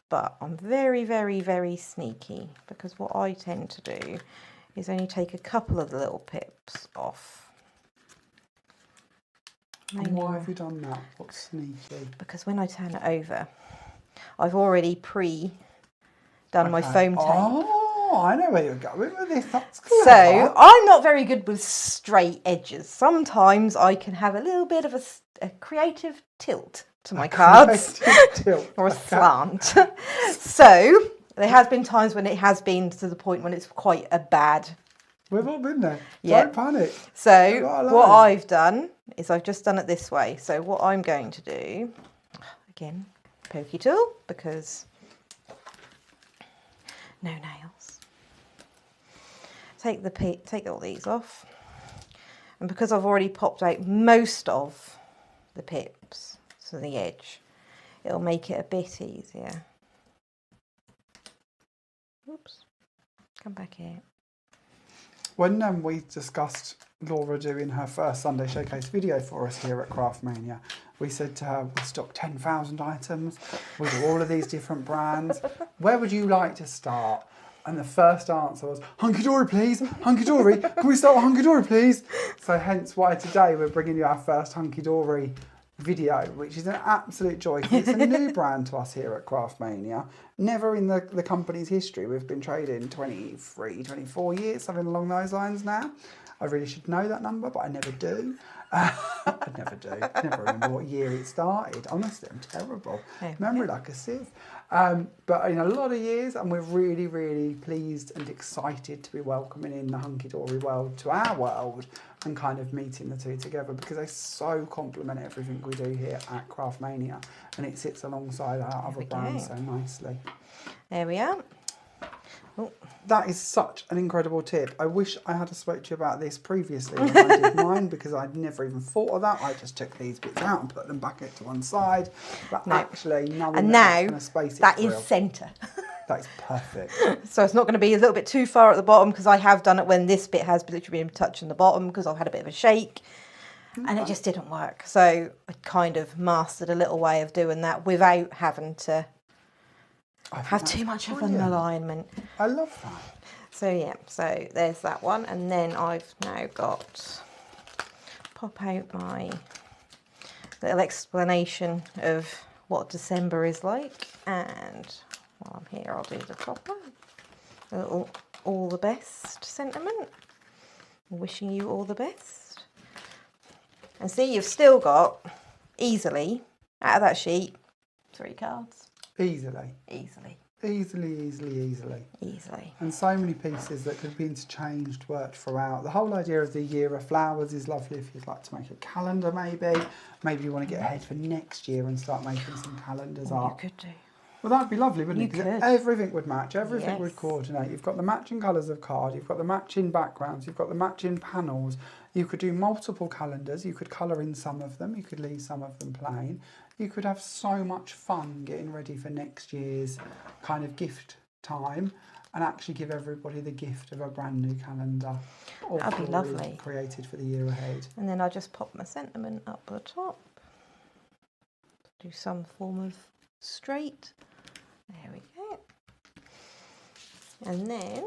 Speaker 2: But I'm very, very, very sneaky, because what I tend to do is only take a couple of the little pips off.
Speaker 1: And why have you done that? What's sneaky?
Speaker 2: Because when I turn it over, I've already done my foam tape.
Speaker 1: Oh, I know where you're going with this. That's clever.
Speaker 2: So I'm not very good with straight edges. Sometimes I can have a little bit of a creative tilt to my cards or a slant. So there has been times when it has been to the point when it's quite a bad.
Speaker 1: We've all been there.
Speaker 2: Yeah.
Speaker 1: Don't panic.
Speaker 2: So what I've done is I've just done it this way. So what I'm going to do, again, pokey tool, because no nails. Take all these off, and because I've already popped out most of the pips to the edge, it'll make it a bit easier. Oops, come back here.
Speaker 1: When we discussed Laura doing her first Sunday Showcase video for us here at Craftmania, we said to her, we stock 10,000 items, we do all of these different brands. Where would you like to start? And the first answer was, Hunkydory please, Hunkydory, can we start with Hunkydory please? So hence why today we're bringing you our first Hunkydory video, which is an absolute joy, because it's a new brand to us here at Craftmania. Never in the company's history. We've been trading 23, 24 years, something along those lines now. I really should know that number, but I never do. I never do. I never remember what year it started. Honestly, I'm terrible. Memory like a sieve. But in a lot of years, and we're really, really pleased and excited to be welcoming in the Hunkydory world to our world and kind of meeting the two together, because they so complement everything we do here at Craftmania, and it sits alongside our other brands so nicely.
Speaker 2: There we are. Oh.
Speaker 1: That is such an incredible tip. I wish I had spoke to you about this previously when I did mine, because I'd never even thought of that. I just took these bits out and put them back to one side. But actually, knowing that's going to space it,
Speaker 2: that is centre.
Speaker 1: That is perfect.
Speaker 2: So it's not going to be a little bit too far at the bottom, because I have done it when this bit has literally been touching the bottom, because I've had a bit of a shake. And it just didn't work. So I kind of mastered a little way of doing that without having to have too much of an alignment.
Speaker 1: I love that.
Speaker 2: So yeah, so there's that one, and then I've now got, pop out my little explanation of what December is like, and while I'm here I'll do the proper little all the best sentiment, wishing you all the best. And see, you've still got, easily, out of that sheet, 3 cards.
Speaker 1: Easily.
Speaker 2: Easily.
Speaker 1: Easily, easily, easily.
Speaker 2: Easily.
Speaker 1: And so many pieces that could be interchanged, worked throughout. The whole idea of the year of flowers is lovely if you'd like to make a calendar maybe. Maybe you want to get ahead for next year and start making some calendars up.
Speaker 2: You could do.
Speaker 1: Well, that'd be lovely, wouldn't it?
Speaker 2: You could.
Speaker 1: Everything would match, everything would coordinate. You've got the matching colours of card, you've got the matching backgrounds, you've got the matching panels. You could do multiple calendars, you could colour in some of them, you could leave some of them plain. You could have so much fun getting ready for next year's kind of gift time and actually give everybody the gift of a brand new calendar.
Speaker 2: That'd be lovely.
Speaker 1: Created for the year ahead. And
Speaker 2: then I just pop my sentiment up the top. Do some form of straight. There we go. And then...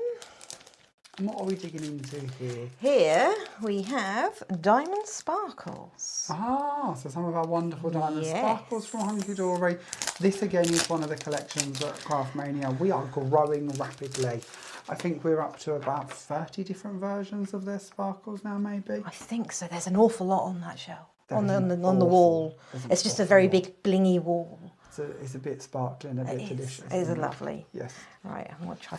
Speaker 1: And what are we digging into here?
Speaker 2: Here we have diamond sparkles.
Speaker 1: Ah, so some of our wonderful diamond sparkles from Hunkydory. This again is one of the collections at Craftmania. We are growing rapidly. I think we're up to about 30 different versions of their sparkles now, maybe.
Speaker 2: I think so. There's an awful lot on that shelf, on the wall. It's just a very big blingy wall.
Speaker 1: So it's a bit sparkling, a bit delicious.
Speaker 2: It is lovely.
Speaker 1: Yes.
Speaker 2: Right,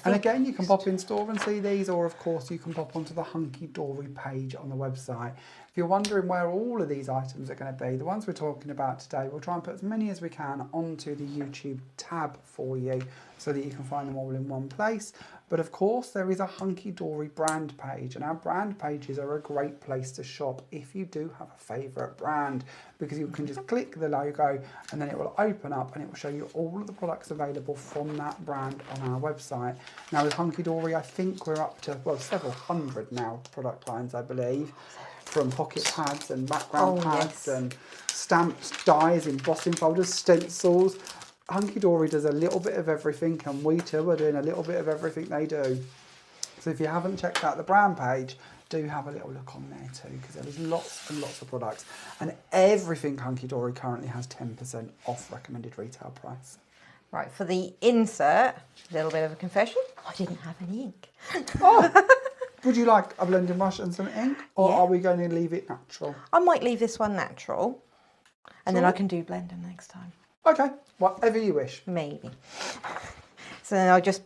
Speaker 1: and again, you can pop in store and see these, or of course you can pop onto the Hunkydory page on the website. If you're wondering where all of these items are going to be, the ones we're talking about today, we'll try and put as many as we can onto the YouTube tab for you so that you can find them all in one place. But of course, there is a Hunkydory brand page, and our brand pages are a great place to shop if you do have a favourite brand, because you can just click the logo and then it will open up and it will show you all of the products available from that brand on our website. Now with Hunkydory, I think we're up to, well, several hundred now product lines, I believe, from pocket pads and background pads and stamps, dies, embossing folders, stencils. Hunkydory does a little bit of everything, and we too are doing a little bit of everything they do. So if you haven't checked out the brand page, do have a little look on there too, because there is lots and lots of products, and everything Hunkydory currently has 10% off recommended retail price.
Speaker 2: Right, for the insert, a little bit of a confession, I didn't have any ink.
Speaker 1: Oh, would you like a blending brush and some ink, or are we going to leave it natural?
Speaker 2: I might leave this one natural, and then I can do blending next time.
Speaker 1: Okay, whatever you wish.
Speaker 2: Maybe. So then I'll just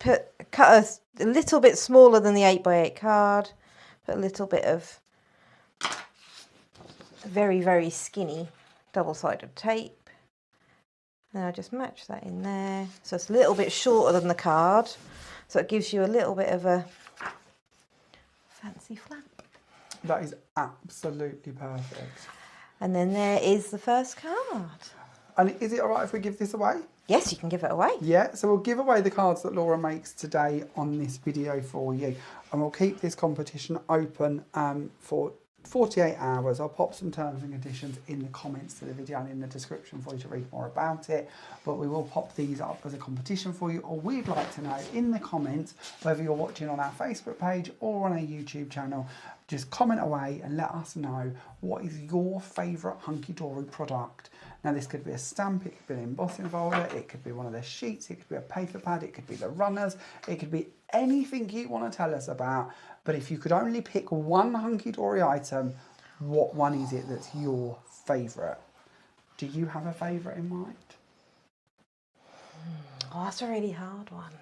Speaker 2: cut a little bit smaller than the 8x8 card, put a little bit of very, very skinny double-sided tape. Then I'll just match that in there. So it's a little bit shorter than the card, so it gives you a little bit of a fancy flap.
Speaker 1: That is absolutely perfect.
Speaker 2: And then there is the first card.
Speaker 1: And is it all right if we give this away?
Speaker 2: Yes, you can give it away.
Speaker 1: Yeah, so we'll give away the cards that Laura makes today on this video for you. And we'll keep this competition open for 48 hours. I'll pop some terms and conditions in the comments to the video and in the description for you to read more about it. But we will pop these up as a competition for you. Or we'd like to know in the comments, whether you're watching on our Facebook page or on our YouTube channel, just comment away and let us know what is your favourite Hunkydory product. Now this could be a stamp, it could be an embossing folder, it could be one of their sheets, it could be a paper pad, it could be the runners, it could be anything you want to tell us about. But if you could only pick one Hunkydory item, what one is it that's your favourite? Do you have a favourite in mind?
Speaker 2: Oh, that's a really hard one.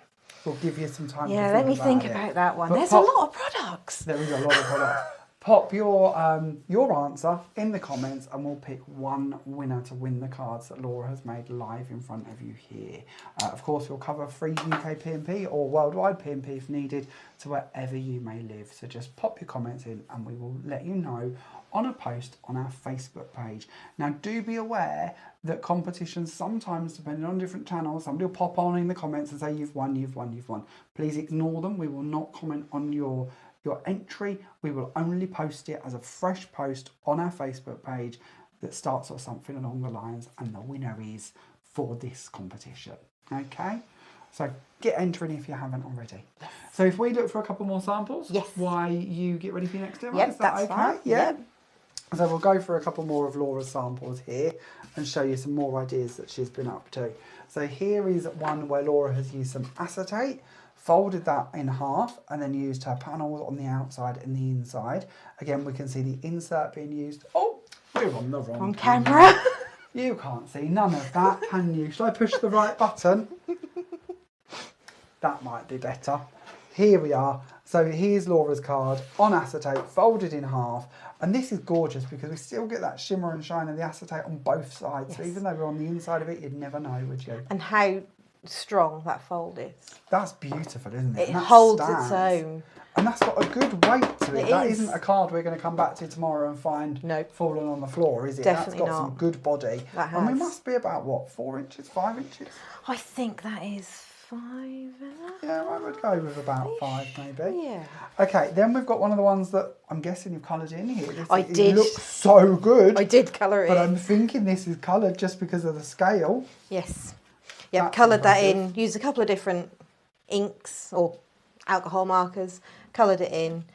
Speaker 1: We'll give you some time to
Speaker 2: think about that one.
Speaker 1: But
Speaker 2: There's a lot of products.
Speaker 1: There is a lot of products. Pop your answer in the comments and we'll pick one winner to win the cards that Laura has made live in front of you here. Of course, we'll cover free UK P&P or worldwide P&P if needed to wherever you may live. So just pop your comments in and we will let you know on a post on our Facebook page. Now, do be aware that competitions sometimes, depending on different channels, somebody will pop on in the comments and say, you've won, you've won, you've won. Please ignore them. We will not comment on your entry. We will only post it as a fresh post on our Facebook page that starts with something along the lines, and the winner is for this competition. Okay, so get entering if you haven't already. So if we look for a couple more samples, why you get ready for your next demo?
Speaker 2: Yep,
Speaker 1: is that
Speaker 2: that's
Speaker 1: okay?
Speaker 2: fine.
Speaker 1: Yeah. So we'll go for a couple more of Laura's samples here and show you some more ideas that she's been up to. So here is one where Laura has used some acetate, folded that in half and then used her panels on the outside and the inside. Again, we can see the insert being used. Oh, we're on the wrong
Speaker 2: camera.
Speaker 1: You can't see none of that, can you? Shall I push the right button? That might be better. Here we are. So here's Laura's card on acetate, folded in half. And this is gorgeous because we still get that shimmer and shine of the acetate on both sides.
Speaker 2: Yes.
Speaker 1: So even though we're on the inside of it, you'd never know, would you?
Speaker 2: And how strong that fold is.
Speaker 1: That's beautiful, isn't it?
Speaker 2: It holds its own.
Speaker 1: And that's got a good weight to it. That
Speaker 2: is.
Speaker 1: isn't a card we're going to come back to tomorrow and find falling on the floor, is it?
Speaker 2: Definitely
Speaker 1: That's got
Speaker 2: not.
Speaker 1: some good body.
Speaker 2: That has.
Speaker 1: And we must be about, what, 4 inches, 5 inches?
Speaker 2: I think that is 5.
Speaker 1: Yeah, I would go with about 5 maybe.
Speaker 2: Yeah.
Speaker 1: Okay, then we've got one of the ones that I'm guessing you've coloured in here.
Speaker 2: It
Speaker 1: It looks so good.
Speaker 2: I did colour it
Speaker 1: But
Speaker 2: in.
Speaker 1: I'm thinking this is coloured just because of the scale.
Speaker 2: Yes. Yeah,
Speaker 1: That's
Speaker 2: coloured that
Speaker 1: impressive.
Speaker 2: in, used a couple of different inks or alcohol markers, coloured it in,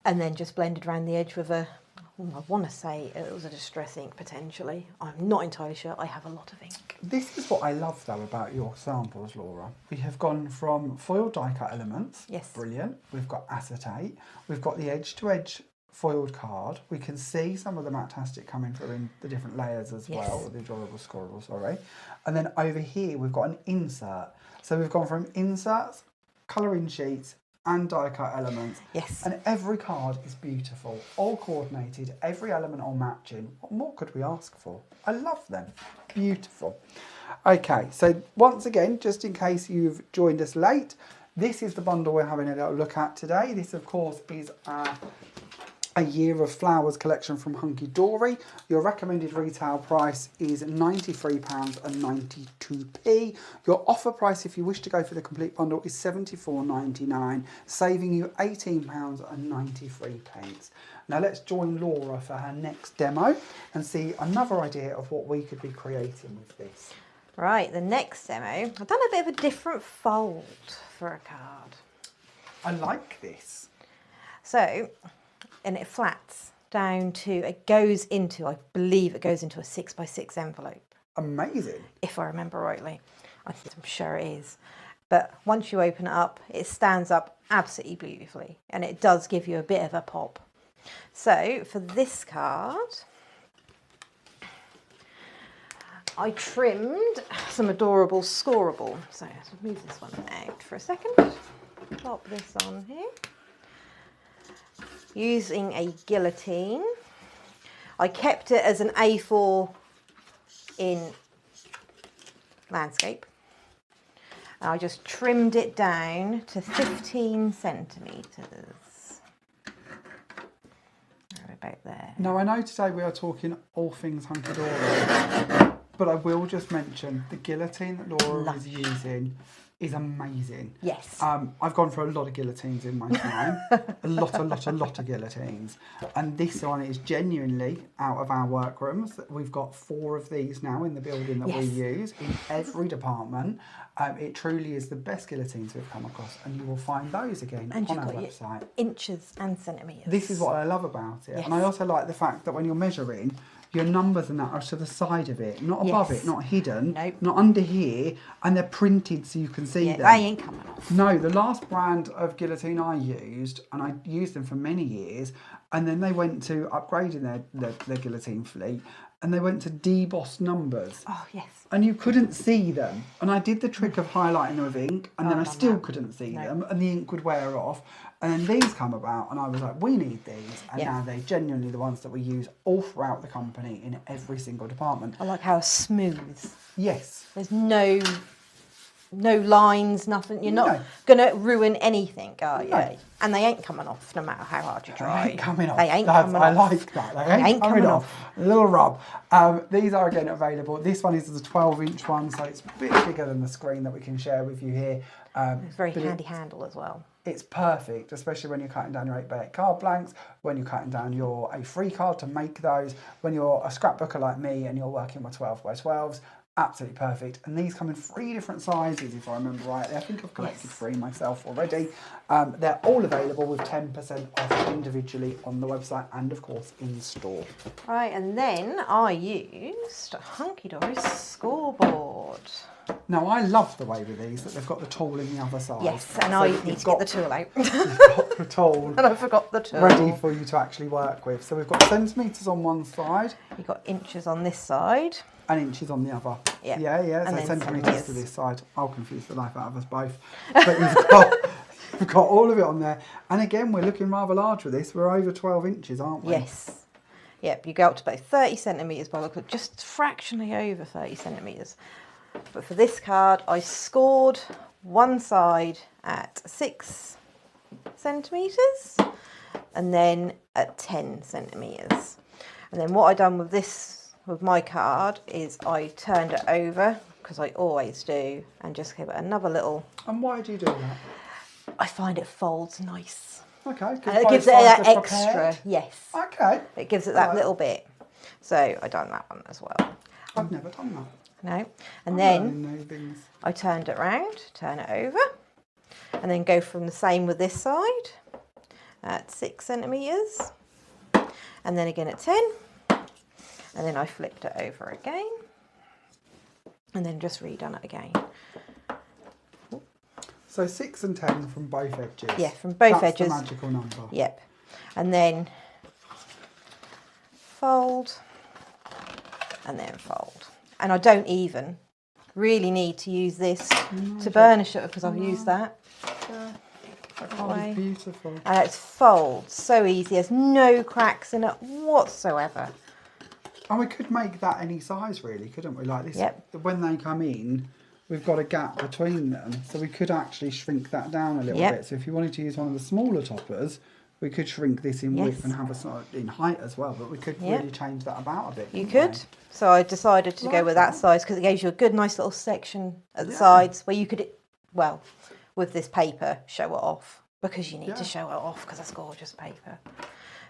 Speaker 2: and then just blended around the edge with I want to say it was a distress ink potentially. I'm not entirely sure. I have a lot of ink.
Speaker 1: This is what I love though about your samples, Laura. We have gone from foiled die cut elements.
Speaker 2: Yes.
Speaker 1: Brilliant. We've got acetate. We've got the edge to edge foiled card. We can see some of the matte-tastic coming through in the different layers as well, or the adorable squirrel, sorry. And then over here we've got an insert. So we've gone from inserts, colouring sheets, and die cut elements.
Speaker 2: Yes.
Speaker 1: And every card is beautiful, all coordinated, every element all matching. What more could we ask for? I love them. Beautiful. Okay, so once again, just in case you've joined us late, this is the bundle we're having a little look at today. This, of course, is a Year of Flowers collection from Hunkydory. Your recommended retail price is £93.92. Your offer price, if you wish to go for the complete bundle, is £74.99, saving you £18.93. Now let's join Laura for her next demo and see another idea of what we could be creating with this.
Speaker 2: Right, the next demo, I've done a bit of a different fold for a card.
Speaker 1: I like this.
Speaker 2: So, and it flats down to, it goes into, I believe it goes into a 6x6 envelope.
Speaker 1: Amazing.
Speaker 2: If I remember rightly. I'm sure it is. But once you open it up, it stands up absolutely beautifully. And it does give you a bit of a pop. So, for this card, I trimmed some adorable scoreable. So, let's move this one out for a second. Pop this on here. Using a guillotine. I kept it as an A4 in landscape. And I just trimmed it down to 15 centimetres. About there.
Speaker 1: Now, I know today we are talking all things Hunkydory, but I will just mention the guillotine that Laura is using is amazing.
Speaker 2: Yes.
Speaker 1: I've gone for a lot of guillotines in my time. a lot of guillotines. And this one is genuinely out of our workrooms. We've got 4 of these now in the building that we use in every department. It truly is the best guillotines we've come across, and you will find those again on our website.
Speaker 2: Inches and centimetres.
Speaker 1: This is what I love about it.
Speaker 2: Yes.
Speaker 1: And I also like the fact that when you're measuring, your numbers and that are to the side of it, not above it, not hidden, not under here, and they're printed so you can see them.
Speaker 2: They ain't coming off.
Speaker 1: No, the last brand of guillotine I used, and I used them for many years, and then they went to upgrading their guillotine fleet, and they went to debossed numbers.
Speaker 2: Oh, yes.
Speaker 1: And you couldn't see them. And I did the trick of highlighting them with ink, and then I still couldn't see them, and the ink would wear off. And then these come about, and I was like, we need these. And now they're genuinely the ones that we use all throughout the company in every single department.
Speaker 2: I like how it's smooth.
Speaker 1: Yes.
Speaker 2: There's no lines, nothing. You're not going to ruin anything, are you?
Speaker 1: No.
Speaker 2: And they ain't coming off no matter how hard you try.
Speaker 1: They ain't coming off.
Speaker 2: They ain't coming off.
Speaker 1: I like that. They ain't coming off. A little rub. These are again available. This one is the 12-inch one, so it's a bit bigger than the screen that we can share with you here.
Speaker 2: It's very handy handle as well.
Speaker 1: It's perfect, especially when you're cutting down your 8x8 card blanks, when you're cutting down your A3 card to make those, when you're a scrapbooker like me and you're working with 12x12s. Absolutely perfect. And these come in 3 different sizes, if I remember rightly. I think I've collected 3 myself already. They're all available with 10% off individually on the website and, of course, in store.
Speaker 2: Right, and then I used Hunkydory scoreboard.
Speaker 1: Now, I love the way with these that they've got the tool in the other side.
Speaker 2: Yes, and I need to get the tool out.
Speaker 1: You've got the tool.
Speaker 2: And I forgot the tool.
Speaker 1: Ready for you to actually work with. So we've got centimetres on one side.
Speaker 2: You've got inches on this side.
Speaker 1: And inches on the other.
Speaker 2: Yeah.
Speaker 1: Yeah.
Speaker 2: And
Speaker 1: So
Speaker 2: then
Speaker 1: centimetres to this side. I'll confuse the life out of us both. But you've got all of it on there. And again, we're looking rather large with this. We're over 12 inches, aren't we?
Speaker 2: Yes. Yep, you go up to about 30 centimetres by the look of it, just fractionally over 30 centimetres. But for this card, I scored one side at 6 centimetres and then at 10 centimetres. And then what I done with this, with my card, is I turned it over, because I always do, and just give it another little...
Speaker 1: And why do you do that?
Speaker 2: I find it folds nice.
Speaker 1: Okay.
Speaker 2: And it gives it that extra, yes.
Speaker 1: Okay.
Speaker 2: It gives it that little bit. So I done that one as well.
Speaker 1: I've never done that.
Speaker 2: No. And then I turned it round, turn it over, and then go from the same with this side at 6 centimetres, and then again at 10, and then I flipped it over again, and then just redone it again.
Speaker 1: So 6 and 10 from both edges.
Speaker 2: Yeah, from both edges.
Speaker 1: That's the magical number.
Speaker 2: Yep. And then fold, and then fold. And I don't even really need to use this to burnish it, because I've used that.
Speaker 1: That card is beautiful.
Speaker 2: And it's folds so easy. There's no cracks in it whatsoever.
Speaker 1: And we could make that any size really, couldn't we? Like this,
Speaker 2: yep.
Speaker 1: When they come in, we've got a gap between them. So we could actually shrink that down a little bit. So if you wanted to use one of the smaller toppers, we could shrink this in width and have a sort of in height as well. But we could really change that about a bit.
Speaker 2: You could. So I decided to go with that size because it gives you a good, nice little section at the sides where you could, well, with this paper, show it off. Because you need to show it off because it's gorgeous paper.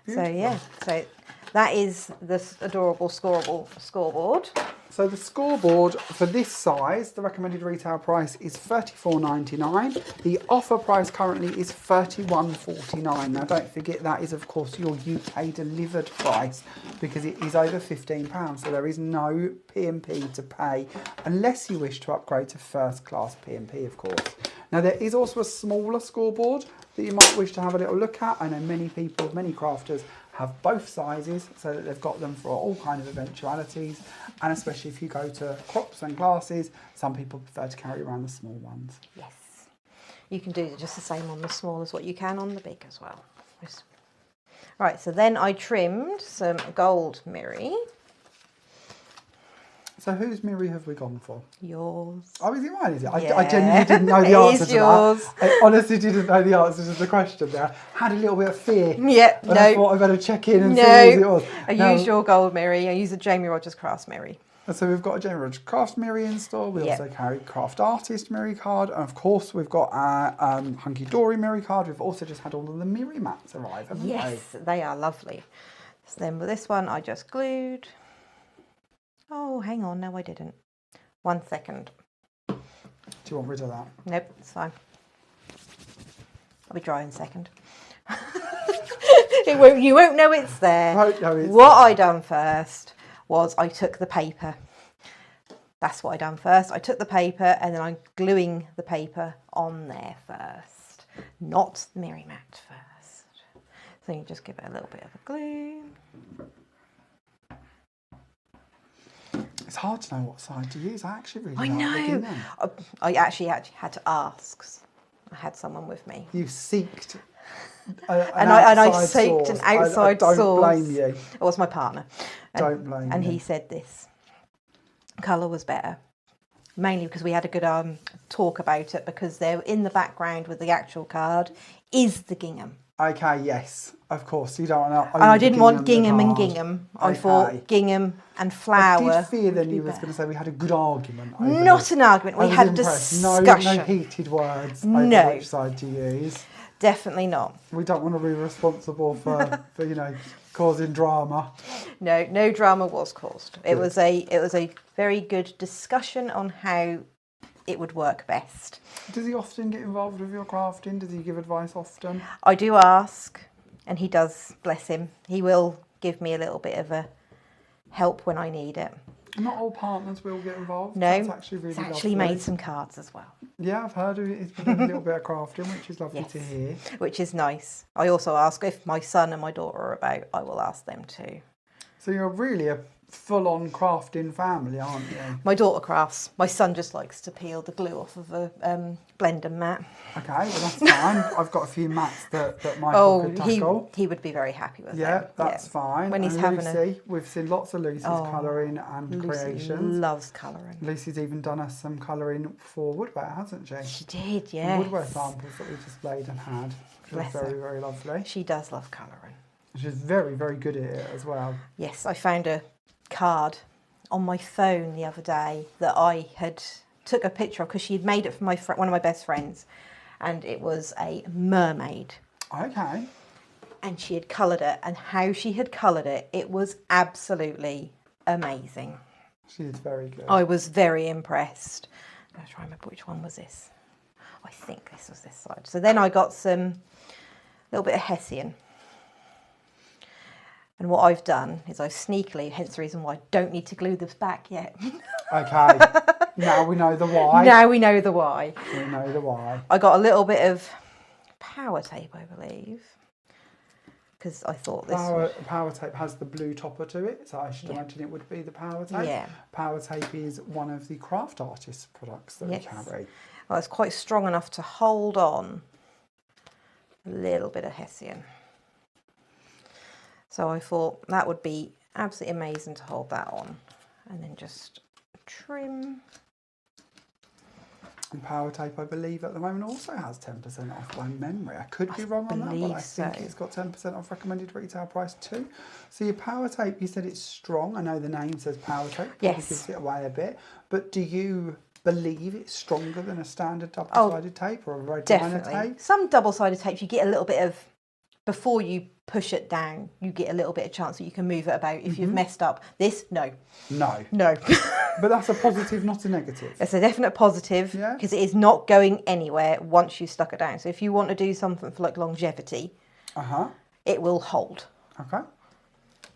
Speaker 2: Beautiful. So yeah, so that is this adorable scoreboard.
Speaker 1: So the scoreboard for this size, the recommended retail price is $34.99. The offer price currently is $31.49. Now don't forget that is of course your UK delivered price because it is over £15. So there is no P&P to pay unless you wish to upgrade to first class P&P of course. Now there is also a smaller scoreboard that you might wish to have a little look at. I know many people, many crafters have both sizes so that they've got them for all kinds of eventualities, and especially if you go to crops and classes, some people prefer to carry around the small ones.
Speaker 2: Yes, you can do just the same on the small as what you can on the big as well. Right, so then I trimmed some gold mirri.
Speaker 1: So whose mirror have we gone for?
Speaker 2: Yours.
Speaker 1: Oh, is it mine, is it? I genuinely didn't know the answer to
Speaker 2: yours.
Speaker 1: that. I honestly didn't know the answer to the question there. Had a little bit of fear.
Speaker 2: Yeah, no.
Speaker 1: I thought I better check in and see whose it was.
Speaker 2: I used your gold mirror. I used a Jamie Rogers Crafts mirror.
Speaker 1: And so we've got a Jamie Rogers Craft mirror in store. We also carry Craft Artist mirror card. And of course, we've got our Hunkydory mirror card. We've also just had all of the mirror mats arrive, haven't we?
Speaker 2: Yes, they are lovely. So then with this one, I just glued. Oh, hang on. No, I didn't. 1 second.
Speaker 1: Do you want rid of that?
Speaker 2: Nope, it's fine. I'll be dry in a second. You won't know it's there.
Speaker 1: Won't know it's
Speaker 2: what I done first was I took the paper. That's what I done first. I took the paper and then I'm gluing the paper on there first, not the mirror mat first. So you just give it a little bit of a glue.
Speaker 1: It's hard to know what side to use. I actually really
Speaker 2: I
Speaker 1: like
Speaker 2: know.
Speaker 1: them.
Speaker 2: I actually had to ask. I had someone with me.
Speaker 1: You seeked
Speaker 2: and I seeked an outside source.
Speaker 1: I don't blame you.
Speaker 2: It was my partner.
Speaker 1: Don't blame you.
Speaker 2: And he said this colour was better. Mainly because we had a good talk about it because they're in the background with the actual card is the gingham.
Speaker 1: Okay, yes, of course. You don't want to.
Speaker 2: And I didn't want gingham and gingham. I thought gingham and flower.
Speaker 1: I did fear then you was going to say we had a good argument.
Speaker 2: Not an argument. We had a discussion.
Speaker 1: No heated words
Speaker 2: over
Speaker 1: which side to use.
Speaker 2: Definitely not.
Speaker 1: We don't want to be responsible for causing drama.
Speaker 2: No drama was caused. It was a very good discussion on how it would work best.
Speaker 1: Does he often get involved with your crafting? Does he give advice often?
Speaker 2: I do ask, and he does, bless him. He will give me a little bit of a help when I need it.
Speaker 1: Not all partners will get involved.
Speaker 2: No,
Speaker 1: that's actually really
Speaker 2: he's actually
Speaker 1: lovely.
Speaker 2: made some cards as well.
Speaker 1: Yeah, I've heard he's been doing a little bit of crafting, which is lovely to hear.
Speaker 2: Which is nice. I also ask if my son and my daughter are about, I will ask them too.
Speaker 1: So you're really a full-on crafting family, aren't you?
Speaker 2: My daughter crafts. My son just likes to peel the glue off of a blender mat.
Speaker 1: Okay, well that's fine. I've got a few mats that Michael could tackle.
Speaker 2: He would be very happy with
Speaker 1: Yeah, that's fine.
Speaker 2: When he's
Speaker 1: and
Speaker 2: having
Speaker 1: we've seen lots of Lucy's colouring and
Speaker 2: Lucy
Speaker 1: creations.
Speaker 2: Loves colouring.
Speaker 1: Lucy's even done us some colouring for woodware, hasn't she?
Speaker 2: She did, yes.
Speaker 1: Woodware samples that we displayed and had. Which was very, very lovely.
Speaker 2: She does love colouring.
Speaker 1: She's very, very good at it as well.
Speaker 2: Yes, I found a card on my phone the other day that I had took a picture of because she had made it for one of my best friends, and it was a mermaid.
Speaker 1: Okay.
Speaker 2: And she had coloured it, and how she had coloured it, it was absolutely amazing.
Speaker 1: She is very good.
Speaker 2: I was very impressed. I'm going to try and remember which one was this. I think this was this side. So then I got some little bit of Hessian. And what I've done is I've sneakily, hence the reason why I don't need to glue this back yet.
Speaker 1: Okay, now we know the why.
Speaker 2: Now we know the why.
Speaker 1: We know the why.
Speaker 2: I got a little bit of power tape, I believe, because I thought this
Speaker 1: power tape has the blue topper to it, so I should imagine it would be the power tape.
Speaker 2: Yeah.
Speaker 1: Power tape is one of the Craft Artist products that we carry.
Speaker 2: Well, it's quite strong enough to hold on a little bit of hessian. So I thought that would be absolutely amazing to hold that on, and then just trim.
Speaker 1: And Power Tape, I believe, at the moment also has 10% off by memory. I could be wrong on that, but I think it's got 10% off recommended retail price too. So your Power Tape, you said it's strong. I know the name says Power Tape, probably gives it away a bit. But do you believe it's stronger than a standard double-sided tape or a very finer tape?
Speaker 2: Some double-sided tapes, you get a little bit of, before you push it down, you get a little bit of chance that you can move it about if you've messed up. This, no.
Speaker 1: No.
Speaker 2: No.
Speaker 1: But that's a positive, not a negative.
Speaker 2: It's a definite positive, because it is not going anywhere once you stuck it down. So if you want to do something for like longevity, it will hold.
Speaker 1: Okay.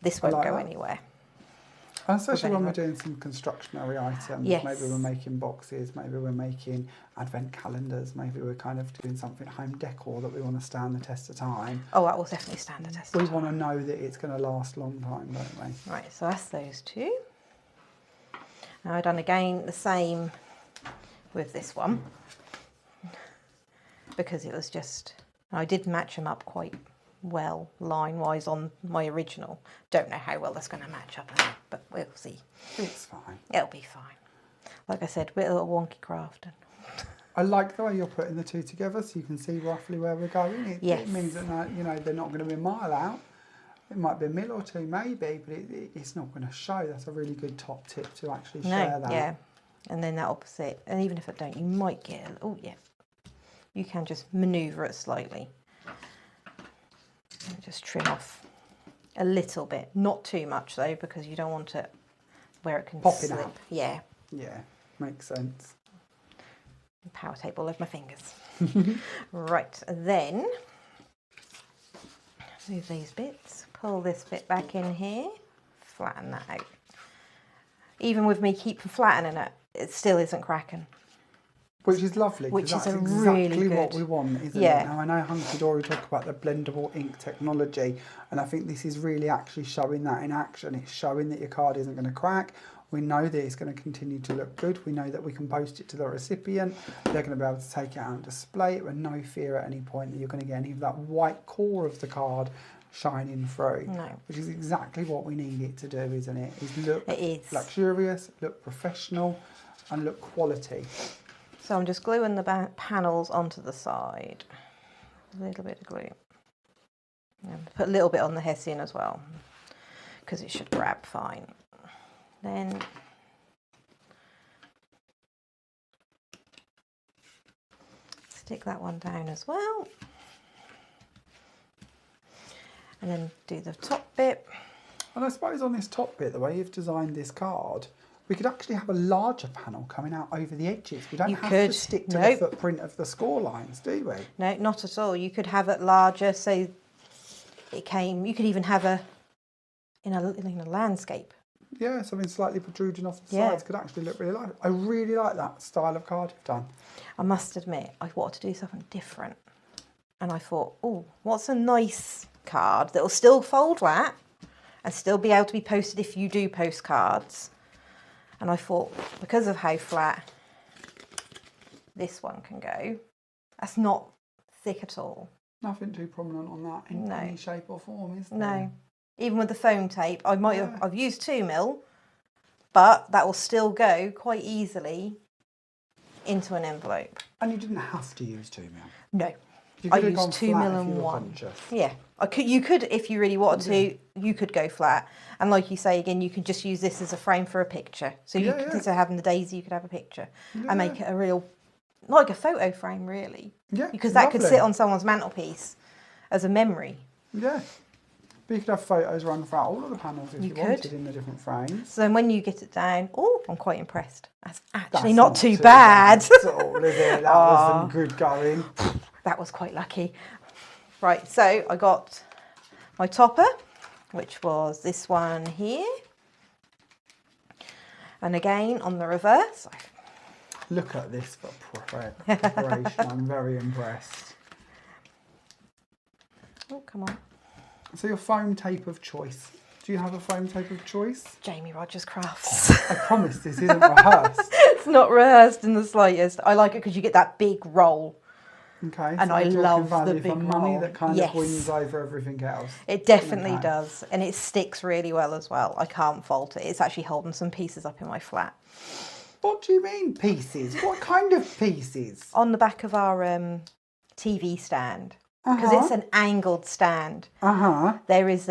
Speaker 2: This won't go anywhere.
Speaker 1: And especially when we're doing some constructionary items, maybe we're making boxes, maybe we're making advent calendars, maybe we're kind of doing something home decor that we want to stand the test of time.
Speaker 2: Oh, that will definitely stand the test of time.
Speaker 1: We want to know that it's going to last a long time, don't we?
Speaker 2: Right, so that's those two. Now I've done again the same with this one, because it was just, I did match them up quite well line-wise on my original. Don't know how well that's going to match up, but we'll see.
Speaker 1: It's fine.
Speaker 2: It'll be fine. Like I said, we're a little wonky craft.
Speaker 1: I like the way you're putting the two together so you can see roughly where we're going. It means that, you know, they're not going to be a mile out. It might be a mil or two maybe, but it's not going to show. That's a really good top tip to actually share that.
Speaker 2: Yeah, and then that opposite, and even if I don't, you might get, you can just manoeuvre it slightly. And just trim off a little bit, not too much though, because you don't want it where it can
Speaker 1: popping
Speaker 2: slip.
Speaker 1: out.
Speaker 2: Yeah.
Speaker 1: Yeah, makes sense.
Speaker 2: Power tape all over my fingers. Right, then move these bits, pull this bit back in here, flatten that out. Even with me keeping flattening it, it still isn't cracking.
Speaker 1: Which is lovely, because that's exactly what we want, isn't it? Now, I know Hunkydory talk about the blendable ink technology, and I think this is really actually showing that in action. It's showing that your card isn't going to crack. We know that it's going to continue to look good. We know that we can post it to the recipient. They're going to be able to take it out and display it with no fear at any point that you're going to get any of that white core of the card shining through. No. Which is exactly what we need it to do, isn't it? Is look luxurious, look professional, and look quality.
Speaker 2: So I'm just gluing the panels onto the side. A little bit of glue. And put a little bit on the hessian as well, because it should grab fine. Then stick that one down as well. And then do the top bit.
Speaker 1: And I suppose on this top bit, the way you've designed this card, we could actually have a larger panel coming out over the edges. We don't have to stick to the footprint of the score lines, do we?
Speaker 2: No, not at all. You could have it larger, so it came. You could even have a in a landscape.
Speaker 1: Yeah, something slightly protruding off the sides could actually look really nice. I really like that style of card you've done.
Speaker 2: I must admit, I wanted to do something different, and I thought, oh, what's a nice card that will still fold flat and still be able to be posted if you do post cards. And I thought, because of how flat this one can go, that's not thick at all.
Speaker 1: Nothing too prominent on that in any shape or form, is there?
Speaker 2: No. Even with the foam tape, I might have, I've used 2mm, but that will still go quite easily into an envelope.
Speaker 1: And you didn't have to use 2mm?
Speaker 2: No.
Speaker 1: You
Speaker 2: I used 2mm and 1. Yeah. You could, if you really wanted to, you could go flat. And like you say, again, you could just use this as a frame for a picture. So you could, instead of having the daisy, you could have a picture and make it a real, like a photo frame, really. Yeah. Because that could sit on someone's mantelpiece as a memory.
Speaker 1: Yeah. But you could have photos run throughout all of the panels if you wanted in the different frames.
Speaker 2: So then when you get it down, oh, I'm quite impressed. That's actually not too bad.
Speaker 1: At all, is it? That was some good going.
Speaker 2: That was quite lucky. Right, so I got my topper, which was this one here. And again, on the reverse.
Speaker 1: Look at this for preparation. I'm very impressed.
Speaker 2: Oh, come on.
Speaker 1: So your foam tape of choice. Do you have a foam tape of choice?
Speaker 2: Jamie Rogers Crafts.
Speaker 1: I promise this isn't rehearsed.
Speaker 2: It's not rehearsed in the slightest. I like it because you get that big roll.
Speaker 1: Okay,
Speaker 2: And
Speaker 1: so
Speaker 2: I
Speaker 1: we're talking
Speaker 2: love the
Speaker 1: value
Speaker 2: big
Speaker 1: for money
Speaker 2: roll.
Speaker 1: that kind
Speaker 2: Yes.
Speaker 1: of wins over everything else.
Speaker 2: It definitely
Speaker 1: Okay.
Speaker 2: does, and it sticks really well as well. I can't fault it. It's actually holding some pieces up in my flat.
Speaker 1: What do you mean pieces? What kind of pieces?
Speaker 2: On the back of our TV stand, because it's an angled stand. There is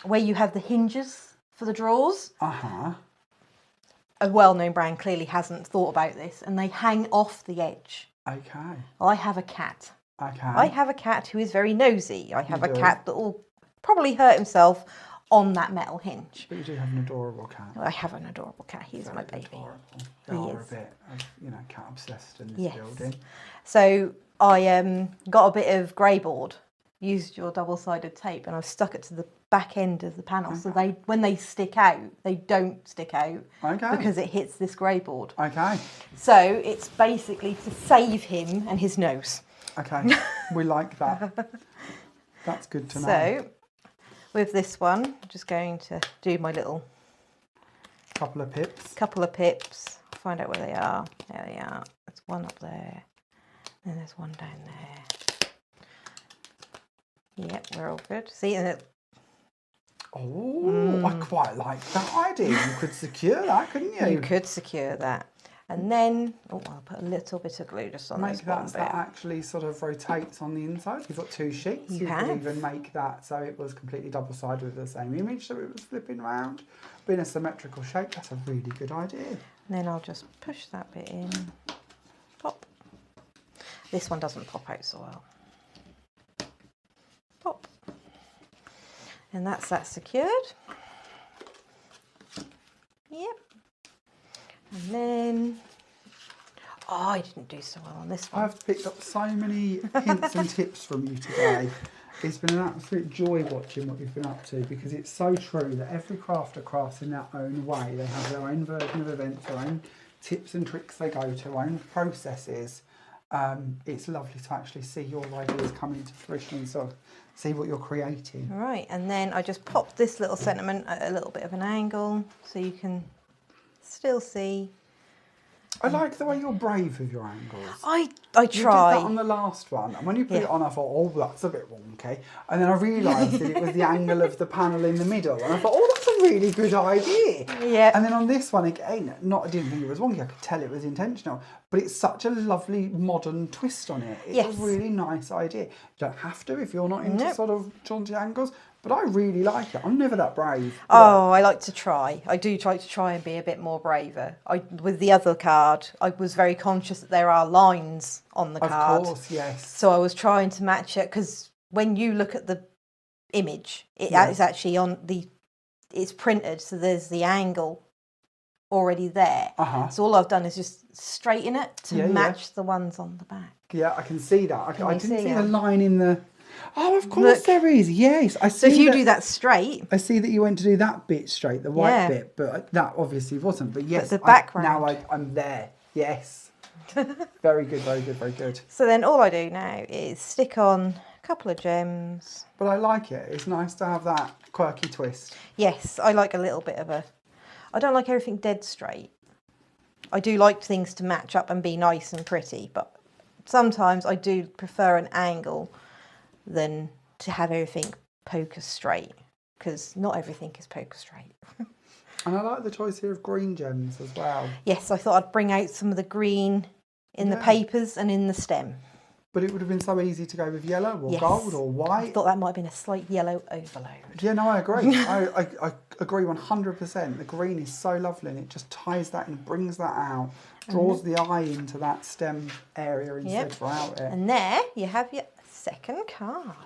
Speaker 2: where you have the hinges for the drawers. A well-known brand clearly hasn't thought about this, and they hang off the edge.
Speaker 1: Okay.
Speaker 2: I have a cat.
Speaker 1: Okay.
Speaker 2: I have a cat who is very nosy. I have
Speaker 1: You
Speaker 2: a
Speaker 1: do.
Speaker 2: cat that will probably hurt himself on that metal hinge.
Speaker 1: But you do have an adorable cat.
Speaker 2: I have an adorable cat. He's my baby.
Speaker 1: Adorable. They are a bit, cat obsessed in this building.
Speaker 2: So I got a bit of grey board, used your double-sided tape, and I've stuck it to the back end of the panel, so when they stick out, they don't stick out because it hits this grey board.
Speaker 1: Okay.
Speaker 2: So it's basically to save him and his nose.
Speaker 1: Okay, we like that. That's good to know.
Speaker 2: So with this one, I'm just going to do my little
Speaker 1: couple of pips.
Speaker 2: Find out where they are. There they are. There's one up there. Then there's one down there. Yep, we're all good. See, and
Speaker 1: I quite like that idea. You could secure that, couldn't you?
Speaker 2: You could secure that. And then, I'll put a little bit of glue just on this one bit.
Speaker 1: That actually sort of rotates on the inside. You've got two sheets. You could even make that so it was completely double-sided with the same image, so it was flipping around. But in a symmetrical shape, that's a really good idea.
Speaker 2: And then I'll just push that bit in. Pop. This one doesn't pop out so well. Pop. And that's that secured. Yep. And then, I didn't do so well on this one.
Speaker 1: I've picked up so many hints and tips from you today. It's been an absolute joy watching what you've been up to, because it's so true that every crafter crafts in their own way. They have their own version of events, their own tips and tricks they go to, own processes. It's lovely to actually see your ideas come into fruition and sort of see what you're creating.
Speaker 2: Right, and then I just popped this little sentiment at a little bit of an angle so you can still see.
Speaker 1: I like the way you're brave with your angles.
Speaker 2: I
Speaker 1: You did
Speaker 2: try.
Speaker 1: that on the last one, and when you put it on, I thought, oh, that's a bit wonky. And then I realised that it was the angle of the panel in the middle, and I thought, oh, that's a really good idea. Yeah. And then on this one, again, I didn't think it was wonky. I could tell it was intentional, but it's such a lovely modern twist on it. It's a really nice idea. You don't have to if you're not into sort of jaunty angles. But I really like it. I'm never that brave.
Speaker 2: Oh, I like to try. I do try to try and be a bit more braver. With the other card, I was very conscious that there are lines on the card.
Speaker 1: Of course, yes.
Speaker 2: So I was trying to match it, because when you look at the image, it is actually it's printed, so there's the angle already there. So all I've done is just straighten it to match the ones on the back.
Speaker 1: Yeah, I can see that. I didn't see the line in the... Oh, of course there is. Yes, I see.
Speaker 2: So if you do that straight,
Speaker 1: I see that you went to do that bit straight, the white bit, but that obviously wasn't. But yes,
Speaker 2: but the background.
Speaker 1: Now I'm there. Yes, very good, very good, very good.
Speaker 2: So then all I do now is stick on a couple of gems.
Speaker 1: But I like it. It's nice to have that quirky twist.
Speaker 2: Yes, I like a little bit of a. I don't like everything dead straight. I do like things to match up and be nice and pretty, but sometimes I do prefer an angle than to have everything poker straight, because not everything is poker straight.
Speaker 1: And I like the choice here of green gems as well.
Speaker 2: Yes, I thought I'd bring out some of the green in the papers and in the stem.
Speaker 1: But it would have been so easy to go with yellow or gold or white.
Speaker 2: I thought that might have been a slight yellow overload.
Speaker 1: Yeah, no, I agree. I agree 100%. The green is so lovely, and it just ties that and brings that out, draws the eye into that stem area instead throughout it.
Speaker 2: And there you have your second card.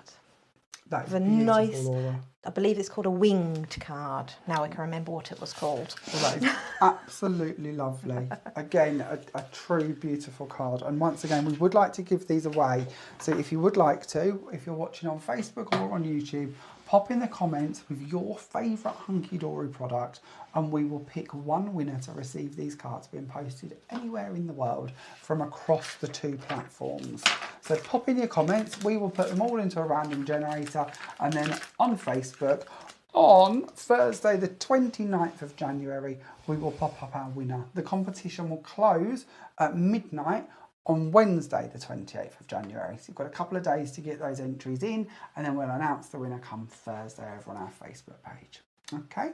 Speaker 1: That is
Speaker 2: a
Speaker 1: beautiful,
Speaker 2: nice,
Speaker 1: Laura.
Speaker 2: I believe it's called a winged card. Now I can remember what it was called.
Speaker 1: Well, that is absolutely lovely. Again, a true beautiful card. And once again, we would like to give these away. So if you would like to, if you're watching on Facebook or on YouTube, pop in the comments with your favourite Hunkydory product, and we will pick one winner to receive these cards being posted anywhere in the world from across the two platforms. So pop in your comments, we will put them all into a random generator, and then on Facebook, on Thursday the 29th of January, we will pop up our winner. The competition will close at midnight on Wednesday the 28th of January. So you've got a couple of days to get those entries in, and then we'll announce the winner come Thursday over on our Facebook page. Okay,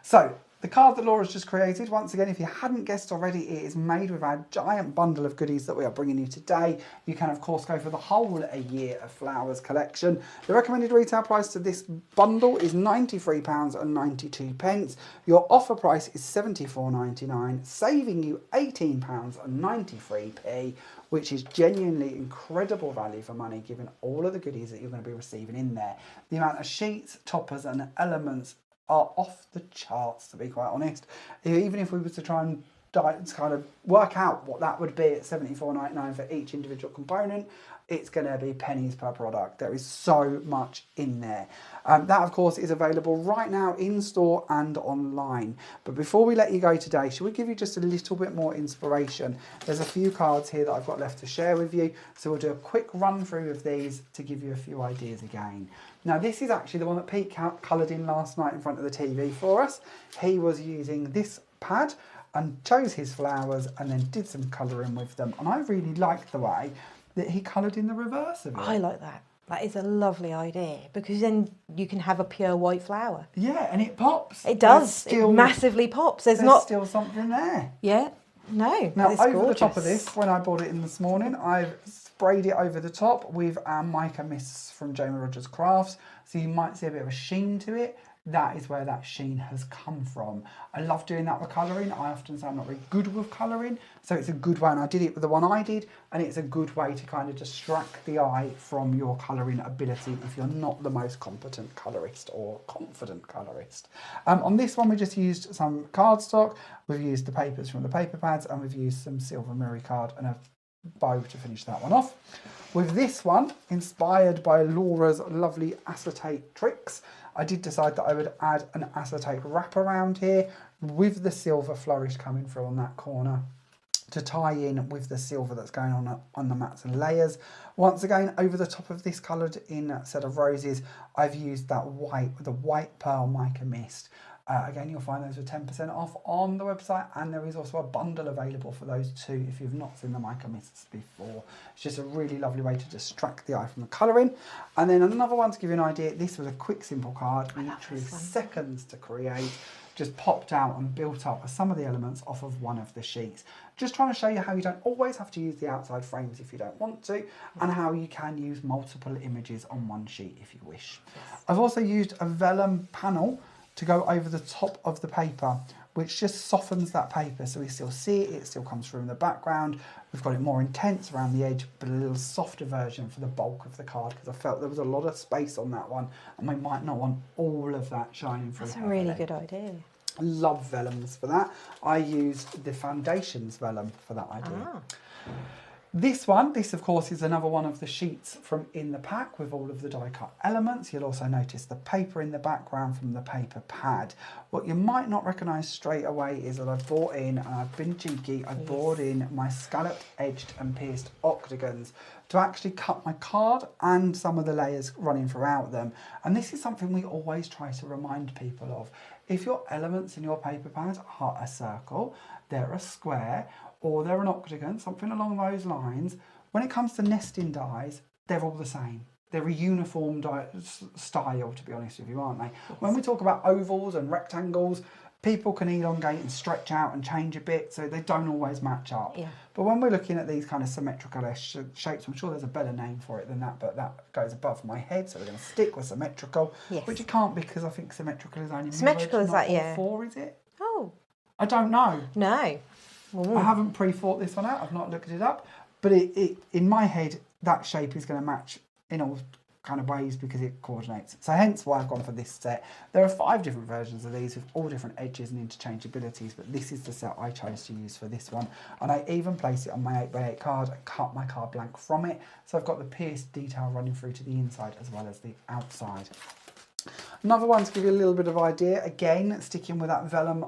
Speaker 1: so the card that Laura's just created, once again, if you hadn't guessed already, it is made with our giant bundle of goodies that we are bringing you today. You can, of course, go for the whole A Year of Flowers collection. The recommended retail price to this bundle is £93.92. Your offer price is £74.99, saving you £18.93, which is genuinely incredible value for money, given all of the goodies that you're going to be receiving in there. The amount of sheets, toppers and elements are off the charts, to be quite honest. Even if we were to try and kind of work out what that would be at £74.99 for each individual component, it's going to be pennies per product. There is so much in there. That, of course, is available right now in store and online. But before we let you go today, shall we give you just a little bit more inspiration? There's a few cards here that I've got left to share with you, so we'll do a quick run through of these to give you a few ideas again. Now, this is actually the one that Pete coloured in last night in front of the TV for us. He was using this pad and chose his flowers and then did some colouring with them. And I really liked the way that he coloured in the reverse of it.
Speaker 2: I like that. That is a lovely idea, because then you can have a pure white flower.
Speaker 1: Yeah, and it pops.
Speaker 2: It does. It massively pops. There's
Speaker 1: still something there.
Speaker 2: Yeah. No.
Speaker 1: Now, over
Speaker 2: gorgeous.
Speaker 1: the top of this, when I bought it in this morning, I've sprayed it over the top with our mica mists from Jamie Rogers Crafts. So you might see a bit of a sheen to it. That is where that sheen has come from. I love doing that with colouring. I often say I'm not very good with colouring, so it's a good way, and I did it with the one I did, and it's a good way to kind of distract the eye from your colouring ability if you're not the most competent colourist or confident colourist. On this one, we just used some cardstock. We've used the papers from the paper pads, and we've used some silver mirror card and a bow to finish that one off. With this one, inspired by Laura's lovely acetate tricks, I did decide that I would add an acetate wrap around here with the silver flourish coming through on that corner to tie in with the silver that's going on the mats and layers. Once again, over the top of this coloured in set of roses, I've used that the white pearl mica mist. Again, you'll find those for 10% off on the website, and there is also a bundle available for those too if you've not seen the mica mists before. It's just a really lovely way to distract the eye from the colouring. And then another one to give you an idea, this was a quick, simple card, literally seconds to create. Just popped out and built up some of the elements off of one of the sheets. Just trying to show you how you don't always have to use the outside frames if you don't want to, and how you can use multiple images on one sheet if you wish. I've also used a vellum panel to go over the top of the paper, which just softens that paper so we still see it, it still comes through in the background. We've got it more intense around the edge, but a little softer version for the bulk of the card, because I felt there was a lot of space on that one and we might not want all of that shining through.
Speaker 2: That's a really good idea.
Speaker 1: I love vellums for that. I used the Foundations vellum for that idea. This of course, is another one of the sheets from in the pack with all of the die cut elements. You'll also notice the paper in the background from the paper pad. What you might not recognise straight away is that I've brought in, and I've been cheeky, I've brought in my scalloped, edged and pierced octagons to actually cut my card and some of the layers running throughout them. And this is something we always try to remind people of. If your elements in your paper pad are a circle, they're a square, or they're an octagon, something along those lines, when it comes to nesting dies, they're all the same. They're a uniform style, to be honest with you, aren't they? When we talk about ovals and rectangles, people can elongate and stretch out and change a bit, so they don't always match up. Yeah. But when we're looking at these kind of symmetrical shapes, I'm sure there's a better name for it than that, but that goes above my head, so we're going to stick with symmetrical, which you can't, because I think symmetrical is only
Speaker 2: symmetrical is that, yeah.
Speaker 1: 4, is it?
Speaker 2: Oh.
Speaker 1: I don't know.
Speaker 2: No.
Speaker 1: I haven't pre-thought this one out, I've not looked it up, but it in my head, that shape is going to match in all kind of ways because it coordinates. So hence why I've gone for this set. There are 5 different versions of these with all different edges and interchangeabilities, but this is the set I chose to use for this one. And I even placed it on my 8x8 card and cut my card blank from it. So I've got the pierced detail running through to the inside as well as the outside. Another one to give you a little bit of idea, again, sticking with that vellum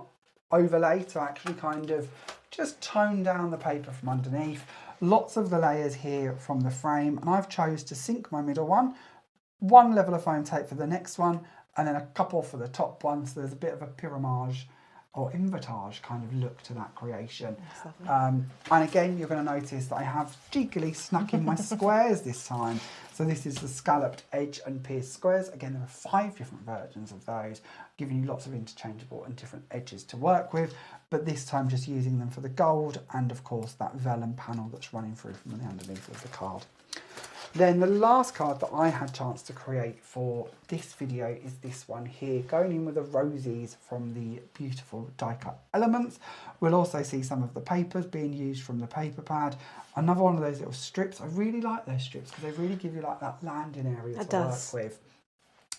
Speaker 1: overlay to actually kind of just tone down the paper from underneath. Lots of the layers here from the frame, and I've chose to sink my middle one level of foam tape for the next one, and then a couple for the top one, so there's a bit of a pyramage or invitage kind of look to that creation.
Speaker 2: That's lovely.
Speaker 1: And again, you're going to notice that I have cheekily snuck in my squares this time. So this is the scalloped edge and pierced squares. Again, there are 5 different versions of those, giving you lots of interchangeable and different edges to work with, but this time just using them for the gold and of course that vellum panel that's running through from the underneath of the card. Then the last card that I had chance to create for this video is this one here, going in with the roses from the beautiful die cut elements. We'll also see some of the papers being used from the paper pad. Another one of those little strips. I really like those strips because they really give you like that landing area to work with.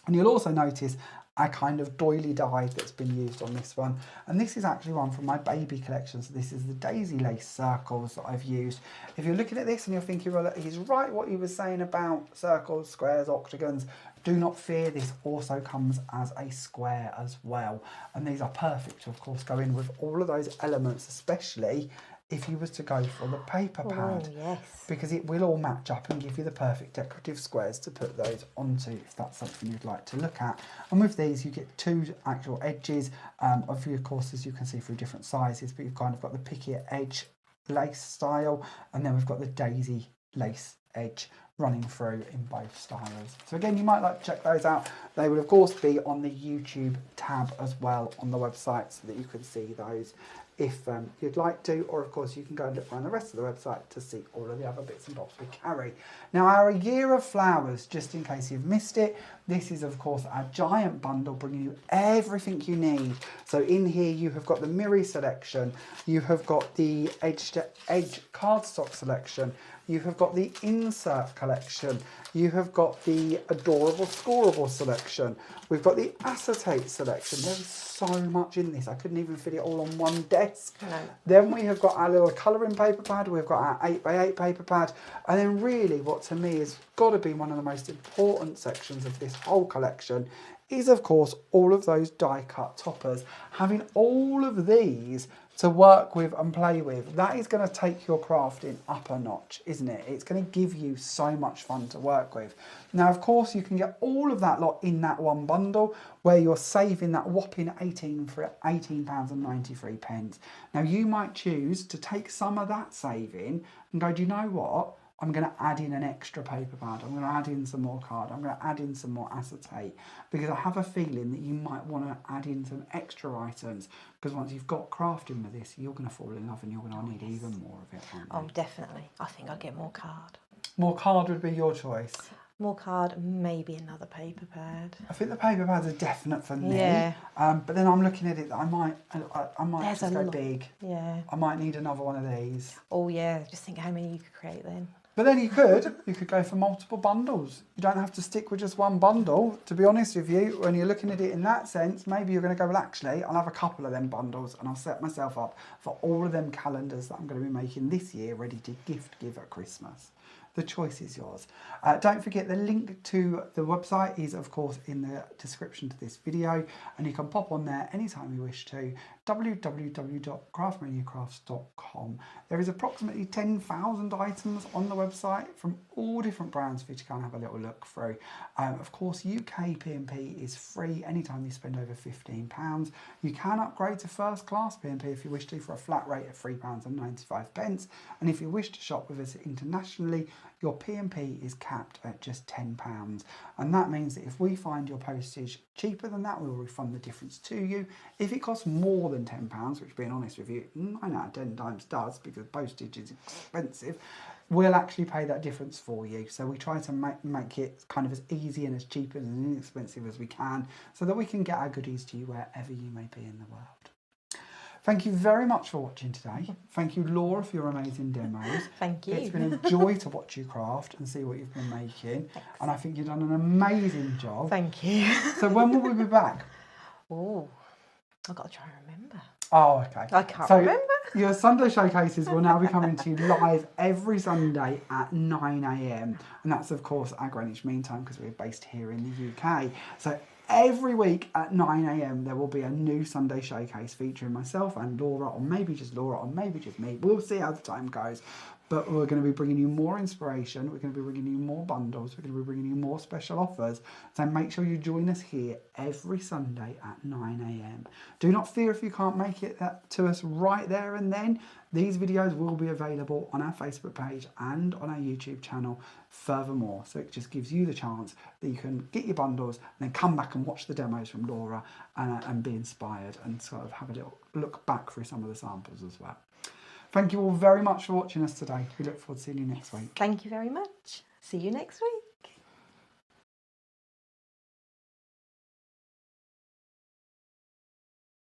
Speaker 1: And you'll also notice a kind of doily die that's been used on this one, and this is actually one from my baby collection. So this is the daisy lace circles that I've used. If you're looking at this and you're thinking, well, he's right what he was saying about circles, squares, octagons, do not fear, this also comes as a square as well, and these are perfect to of course go in with all of those elements, especially if you was to go for the paper pad.
Speaker 2: Oh, yes.
Speaker 1: Because it will all match up and give you the perfect decorative squares to put those onto if that's something you'd like to look at. And with these you get 2 actual edges, of course, as you can see, through different sizes, but you've kind of got the pickier edge lace style, and then we've got the daisy lace edge running through in both styles. So again, you might like to check those out. They will of course be on the YouTube tab as well on the website, so that you can see those if you'd like to, or of course you can go and look around the rest of the website to see all of the other bits and bobs we carry. Now, our Year of Flowers, just in case you've missed it, this is of course our giant bundle bringing you everything you need. So in here you have got the Miri selection, you have got the edge to edge cardstock selection, you have got the insert collection, you have got the adorable scoreable selection, we've got the acetate selection. There is so much in this, I couldn't even fit it all on one desk.
Speaker 2: No.
Speaker 1: Then we have got our little colouring paper pad, we've got our 8x8 paper pad, and then really what to me has got to be one of the most important sections of this whole collection is of course all of those die cut toppers. Having all of these to work with and play with, that is going to take your crafting up a notch, isn't it? It's going to give you so much fun to work with. Now, of course, you can get all of that lot in that one bundle where you're saving that whopping £18.93. Now, you might choose to take some of that saving and go, do you know what? I'm going to add in an extra paper pad, I'm going to add in some more card, I'm going to add in some more acetate, because I have a feeling that you might want to add in some extra items, because once you've got crafting with this, you're going to fall in love and you're going to need even more of it, aren't you?
Speaker 2: Oh, definitely. I think I'd get more card.
Speaker 1: More card would be your choice.
Speaker 2: More card, maybe another paper pad.
Speaker 1: I think the paper pads are definite for me.
Speaker 2: Yeah.
Speaker 1: But then I'm looking at it that I might
Speaker 2: There's
Speaker 1: just
Speaker 2: a
Speaker 1: go
Speaker 2: lot.
Speaker 1: big.
Speaker 2: Yeah.
Speaker 1: I might need another one of these.
Speaker 2: Oh yeah, just think how many you could create then.
Speaker 1: But then you could go for multiple bundles. You don't have to stick with just one bundle. To be honest with you, when you're looking at it in that sense, maybe you're going to go, well, actually, I'll have a couple of them bundles and I'll set myself up for all of them calendars that I'm going to be making this year ready to give at Christmas. The choice is yours. Don't forget the link to the website is of course in the description to this video, and you can pop on there anytime you wish to, www.craftmaniacrafts.com. There is approximately 10,000 items on the website from all different brands for you to go and have a little look through. Of course, U.K P&P is free anytime you spend over £15. You can upgrade to first class P&P if you wish to for a flat rate of £3.95. And if you wish to shop with us internationally, your P&P is capped at just £10. And that means that if we find your postage cheaper than that, we will refund the difference to you. If it costs more than £10, which being honest with you, 9 out of 10 times does, because postage is expensive, we'll actually pay that difference for you. So we try to make it kind of as easy and as cheap and as inexpensive as we can, so that we can get our goodies to you wherever you may be in the world. Thank you very much for watching today. Thank you, Laura, for your amazing demos.
Speaker 2: Thank you.
Speaker 1: It's been a joy to watch you craft and see what you've been making. Thanks. And I think you've done an amazing job.
Speaker 2: Thank you.
Speaker 1: So when will we be back?
Speaker 2: Oh, I've got to try and remember.
Speaker 1: Oh, okay.
Speaker 2: I can't remember.
Speaker 1: Your Sunday showcases will now be coming to you live every Sunday at 9 AM. And that's, of course, our Greenwich Mean Time, because we're based here in the UK. So every week at 9 AM there will be a new Sunday showcase featuring myself and Laura, or maybe just Laura, or maybe just me. We'll see how the time goes. but we're going to be bringing you more inspiration. We're going to be bringing you more bundles. We're going to be bringing you more special offers. So make sure you join us here every Sunday at 9 a.m. Do not fear if you can't make it to us right there and then. These videos will be available on our Facebook page and on our YouTube channel furthermore. So it just gives you the chance that you can get your bundles and then come back and watch the demos from Laura and be inspired and sort of have a little look back through some of the samples as well. Thank you all very much for watching us today. We look forward to seeing you next week.
Speaker 2: Thank you very much. See you next week.